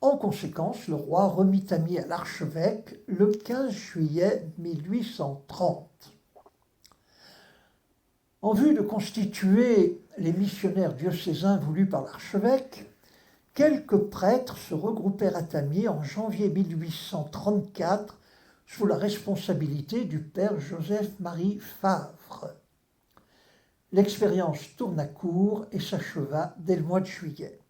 En conséquence, le roi remit Tamier à l'archevêque le 15 juillet 1830. En vue de constituer les missionnaires diocésains voulus par l'archevêque, quelques prêtres se regroupèrent à Tamier en janvier 1834 sous la responsabilité du père Joseph-Marie Favre. L'expérience tourna court et s'acheva dès le mois de juillet.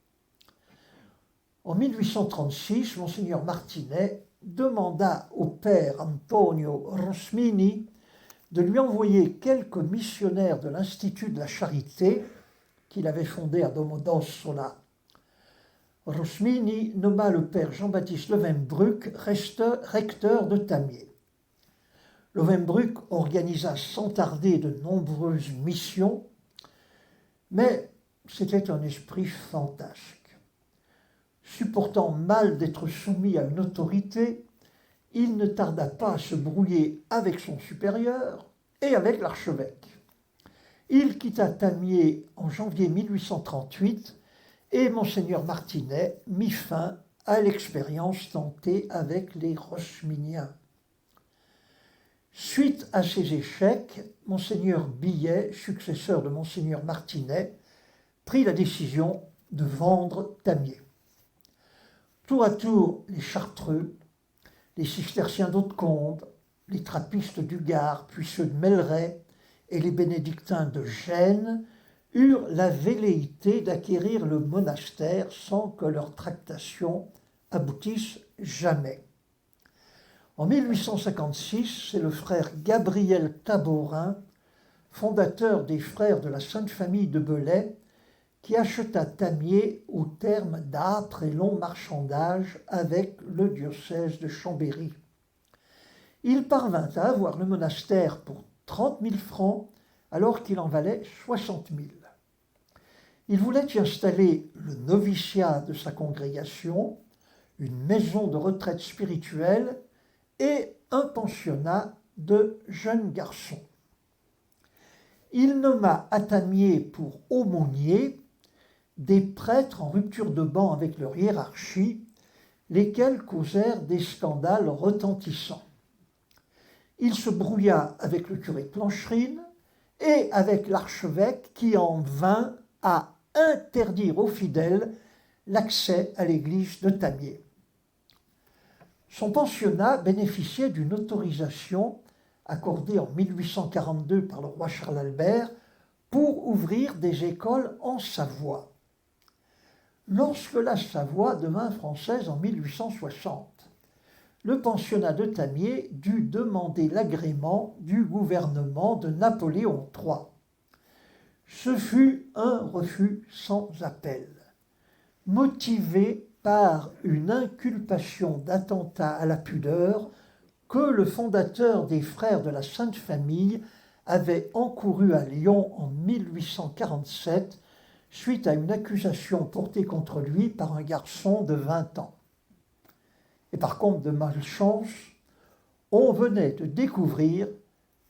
En 1836, Monseigneur Martinet demanda au père Antonio Rosmini de lui envoyer quelques missionnaires de l'Institut de la Charité qu'il avait fondé à Domodossola. Rosmini nomma le père Jean-Baptiste Lovenbruck recteur de Tamier. Lovenbruck organisa sans tarder de nombreuses missions, mais c'était un esprit fantasque. Supportant mal d'être soumis à une autorité, il ne tarda pas à se brouiller avec son supérieur et avec l'archevêque. Il quitta Tamier en janvier 1838 et Monseigneur Martinet mit fin à l'expérience tentée avec les Rosminiens. Suite à ces échecs, Monseigneur Billet, successeur de Monseigneur Martinet, prit la décision de vendre Tamier. Tour à tour, les Chartreux, les cisterciens d'Hautecombe, les trappistes du Gard, puis ceux de Melleray et les bénédictins de Gênes eurent la velléité d'acquérir le monastère sans que leurs tractations aboutissent jamais. En 1856, c'est le frère Gabriel Taborin, fondateur des frères de la Sainte Famille de Belay, qui acheta Tamier au terme d'âpres et longs marchandages avec le diocèse de Chambéry. Il parvint à avoir le monastère pour 30 000 francs alors qu'il en valait 60 000. Il voulait y installer le noviciat de sa congrégation, une maison de retraite spirituelle et un pensionnat de jeunes garçons. Il nomma à Tamier pour aumôniers des prêtres en rupture de ban avec leur hiérarchie, lesquels causèrent des scandales retentissants. Il se brouilla avec le curé de Plancherines et avec l'archevêque qui en vint à interdire aux fidèles l'accès à l'église de Tamier. Son pensionnat bénéficiait d'une autorisation accordée en 1842 par le roi Charles Albert pour ouvrir des écoles en Savoie. Lorsque la Savoie devint française en 1860, le pensionnat de Tamier dut demander l'agrément du gouvernement de Napoléon III. Ce fut un refus sans appel, motivé par une inculpation d'attentat à la pudeur que le fondateur des Frères de la Sainte Famille avait encouru à Lyon en 1847 suite à une accusation portée contre lui par un garçon de 20 ans. Et par contre de malchance, on venait de découvrir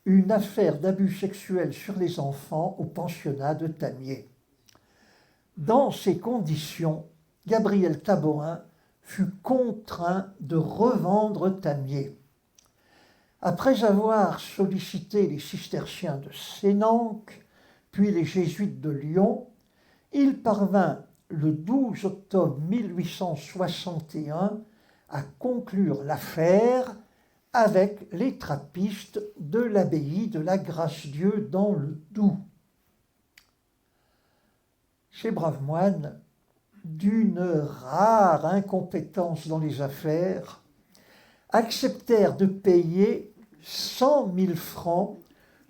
une affaire d'abus sexuels sur les enfants au pensionnat de Tamier. Dans ces conditions, Gabriel Taborin fut contraint de revendre Tamier. Après avoir sollicité les cisterciens de Sénanque, puis les jésuites de Lyon, il parvint le 12 octobre 1861 à conclure l'affaire avec les trappistes de l'abbaye de la Grâce-Dieu dans le Doubs. Ces braves moines, d'une rare incompétence dans les affaires, acceptèrent de payer 100 000 francs,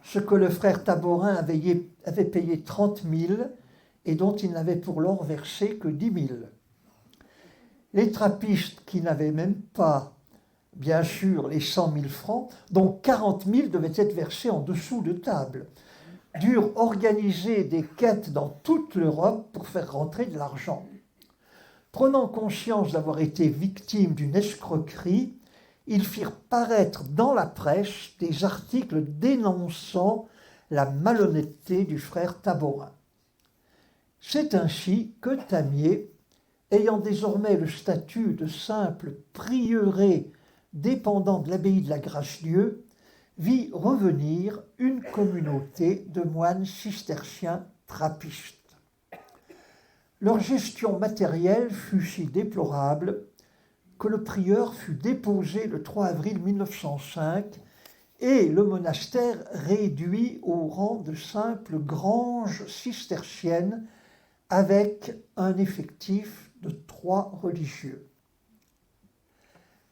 ce que le frère Taborin avait payé 30 000 et dont il n'avait pour l'or versé que 10 000. Les trappistes, qui n'avaient même pas, bien sûr, les 100 000 francs, dont 40 000 devaient être versés en dessous de table, durent organiser des quêtes dans toute l'Europe pour faire rentrer de l'argent. Prenant conscience d'avoir été victimes d'une escroquerie, ils firent paraître dans la presse des articles dénonçant la malhonnêteté du frère Taborin. C'est ainsi que Tamier, ayant désormais le statut de simple prieuré dépendant de l'abbaye de la Grâce-Dieu, vit revenir une communauté de moines cisterciens trappistes. Leur gestion matérielle fut si déplorable que le prieur fut déposé le 3 avril 1905 et le monastère réduit au rang de simple grange cistercienne avec un effectif de 3 religieux.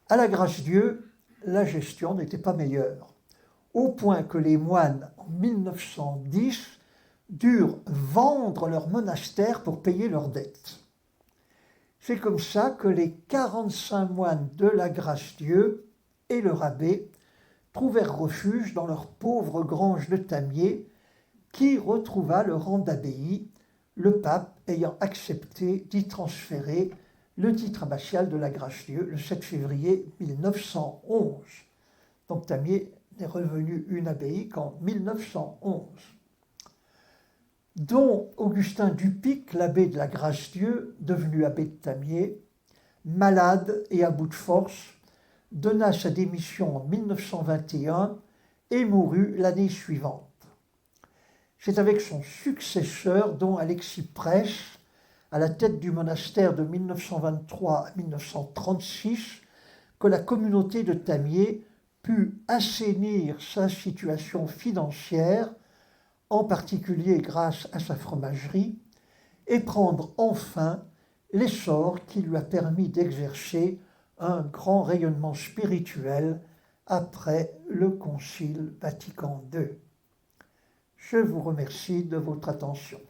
À la Grâce-Dieu, la gestion n'était pas meilleure, au point que les moines, en 1910, durent vendre leur monastère pour payer leurs dettes. C'est comme ça que les 45 moines de la Grâce-Dieu et leur abbé trouvèrent refuge dans leur pauvre grange de Tamier, qui retrouva le rang d'abbaye, le pape ayant accepté d'y transférer le titre abbatial de la Grâce-Dieu le 7 février 1911. Donc Tamier n'est revenu une abbaye qu'en 1911. Dont Augustin Dupic, l'abbé de la Grâce-Dieu, devenu abbé de Tamier, malade et à bout de force, donna sa démission en 1921 et mourut l'année suivante. C'est avec son successeur, dont Alexis Prèche, à la tête du monastère de 1923 à 1936, que la communauté de Tamier put assainir sa situation financière, en particulier grâce à sa fromagerie, et prendre enfin l'essor qui lui a permis d'exercer un grand rayonnement spirituel après le Concile Vatican II. Je vous remercie de votre attention.